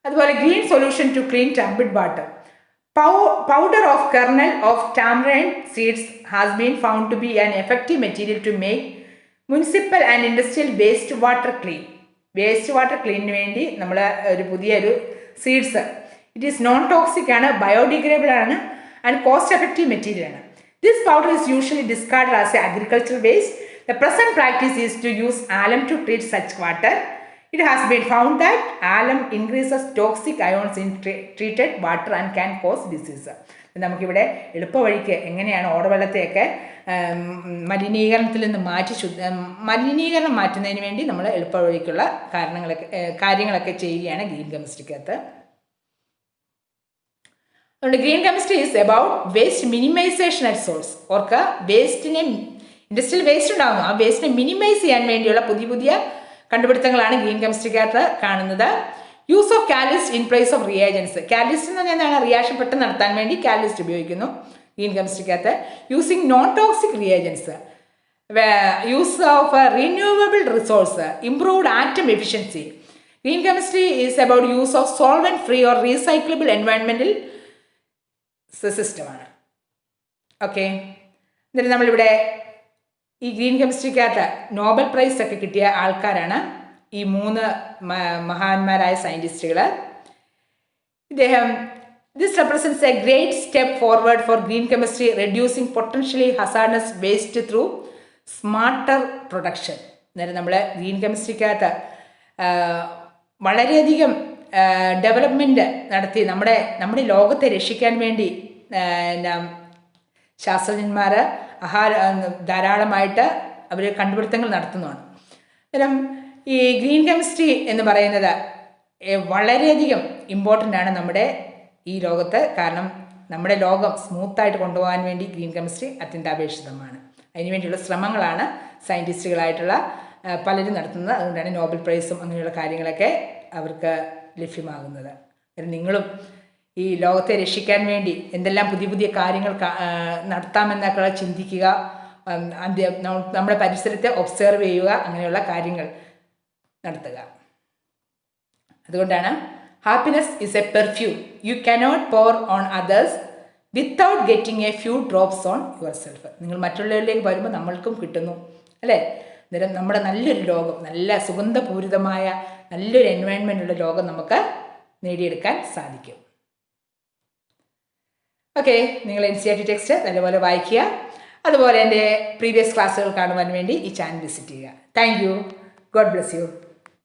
അതുപോലെ green solution to clean turbid water. Powder of kernel of tamarind seeds has been found to be an effective material to make municipal and industrial waste water clean. Waste water ക്ലീനിന് വേണ്ടി നമ്മൾ പുതിയൊരു seeds, it is non toxic ആണ്, biodegradable ആണ് and cost effective material ആണ്. This powder is usually discarded as agricultural waste. The present practice is to use alum to treat such water. It has been found that alum increases toxic ions in treated water and can cause disease. നമുക്കിവിടെ എളുപ്പവഴിക്ക് എങ്ങനെയാണ് ഓടവെള്ളത്തെയൊക്കെ മലിനീകരണത്തിൽ നിന്ന് മലിനീകരണം മാറ്റുന്നതിന് വേണ്ടി നമ്മൾ എളുപ്പവഴിക്കുള്ള കാര്യങ്ങളൊക്കെ ചെയ്യുകയാണ് green കെമിസ്ട്രിക്കകത്ത്. അതുകൊണ്ട് green chemistry is about waste minimisation at source. ഓർക്ക് വേസ്റ്റിനെ, ഇൻഡസ്ട്രിയൽ വേസ്റ്റ് ഉണ്ടാകുന്നു, ആ വേസ്റ്റിനെ മിനിമൈസ് ചെയ്യാൻ വേണ്ടിയുള്ള പുതിയ പുതിയ കണ്ടുപിടുത്തങ്ങളാണ് ഗ്രീൻ കെമിസ്ട്രിക്കകത്ത് കാണുന്നത്. Use of catalyst in place of reagents. Catalyst എന്ന് പറഞ്ഞാൽ റിയാക്ഷൻ പെട്ടെന്ന് നടത്താൻ വേണ്ടി കാലിസ്റ്റ് ഉപയോഗിക്കുന്നു ഗ്രീൻ കെമിസ്ട്രിക്കകത്ത്. Using non toxic reagents, use of renewable resource, improved atom efficiency. Green chemistry is about use of solvent free or recyclable എൻവയൺമെന്റൽ സിസ്റ്റമാണ്. Okay, എന്നിട്ട് നമ്മളിവിടെ ഈ ഗ്രീൻ കെമിസ്ട്രിക്കകത്ത് നോബൽ പ്രൈസ് ഒക്കെ കിട്ടിയ ആൾക്കാരാണ് ഈ 3 മഹാന്മാരായ സയൻറ്റിസ്റ്റുകൾ. This represents a great step forward for green chemistry, reducing potentially hazardous waste through smarter production. അന്നേരം നമ്മൾ ഗ്രീൻ കെമിസ്ട്രിക്കകത്ത് വളരെയധികം ഡെവലപ്മെൻറ്റ് നടത്തി നമ്മുടെ ലോകത്തെ രക്ഷിക്കാൻ വേണ്ടി ശാസ്ത്രജ്ഞന്മാർ ധാരാളമായിട്ട് അവർ കണ്ടുപിടുത്തങ്ങൾ നടത്തുന്നതാണ്. അന്നേരം ഈ ഗ്രീൻ കെമിസ്ട്രി എന്ന് പറയുന്നത് വളരെയധികം ഇമ്പോർട്ടൻ്റ് ആണ് നമ്മുടെ ഈ ലോകത്ത്. കാരണം നമ്മുടെ ലോകം സ്മൂത്തായിട്ട് കൊണ്ടുപോകാൻ വേണ്ടി ഗ്രീൻ കെമിസ്ട്രി അത്യന്താപേക്ഷിതമാണ്. അതിനുവേണ്ടിയുള്ള ശ്രമങ്ങളാണ് സയൻറ്റിസ്റ്റുകളായിട്ടുള്ള പലരും നടത്തുന്നത്. അതുകൊണ്ടാണ് നോബൽ പ്രൈസും അങ്ങനെയുള്ള കാര്യങ്ങളൊക്കെ അവർക്ക് ലഭ്യമാകുന്നത്. നിങ്ങളും ഈ ലോകത്തെ രക്ഷിക്കാൻ വേണ്ടി എന്തെല്ലാം പുതിയ പുതിയ കാര്യങ്ങൾ നടത്താമെന്നൊക്കെ ചിന്തിക്കുക, നമ്മുടെ പരിസരത്തെ ഒബ്സർവ് ചെയ്യുക, അങ്ങനെയുള്ള കാര്യങ്ങൾ നടത്തുക. അതുകൊണ്ടാണ് happiness is a perfume you cannot pour on others without getting a few drops on yourself. നിങ്ങൾ മറ്റുള്ളവരിലേക്ക് വരുമ്പോൾ നമ്മൾക്കും കിട്ടുന്നു, അല്ലേ? അന്നേരം നമ്മുടെ നല്ലൊരു ലോകം, നല്ല സുഗന്ധപൂരിതമായ നല്ലൊരു എൻവയൺമെൻ്റുള്ള ലോകം നമുക്ക് നേടിയെടുക്കാൻ സാധിക്കും. ഓക്കെ, നിങ്ങൾ NCERT ടെക്സ്റ്റ് നല്ലപോലെ വായിക്കുക. അതുപോലെ എൻ്റെ പ്രീവിയസ് ക്ലാസ്സുകൾ കാണുവാൻ വേണ്ടി ഈ ചാനൽ വിസിറ്റ് ചെയ്യുക. Thank you. God bless you.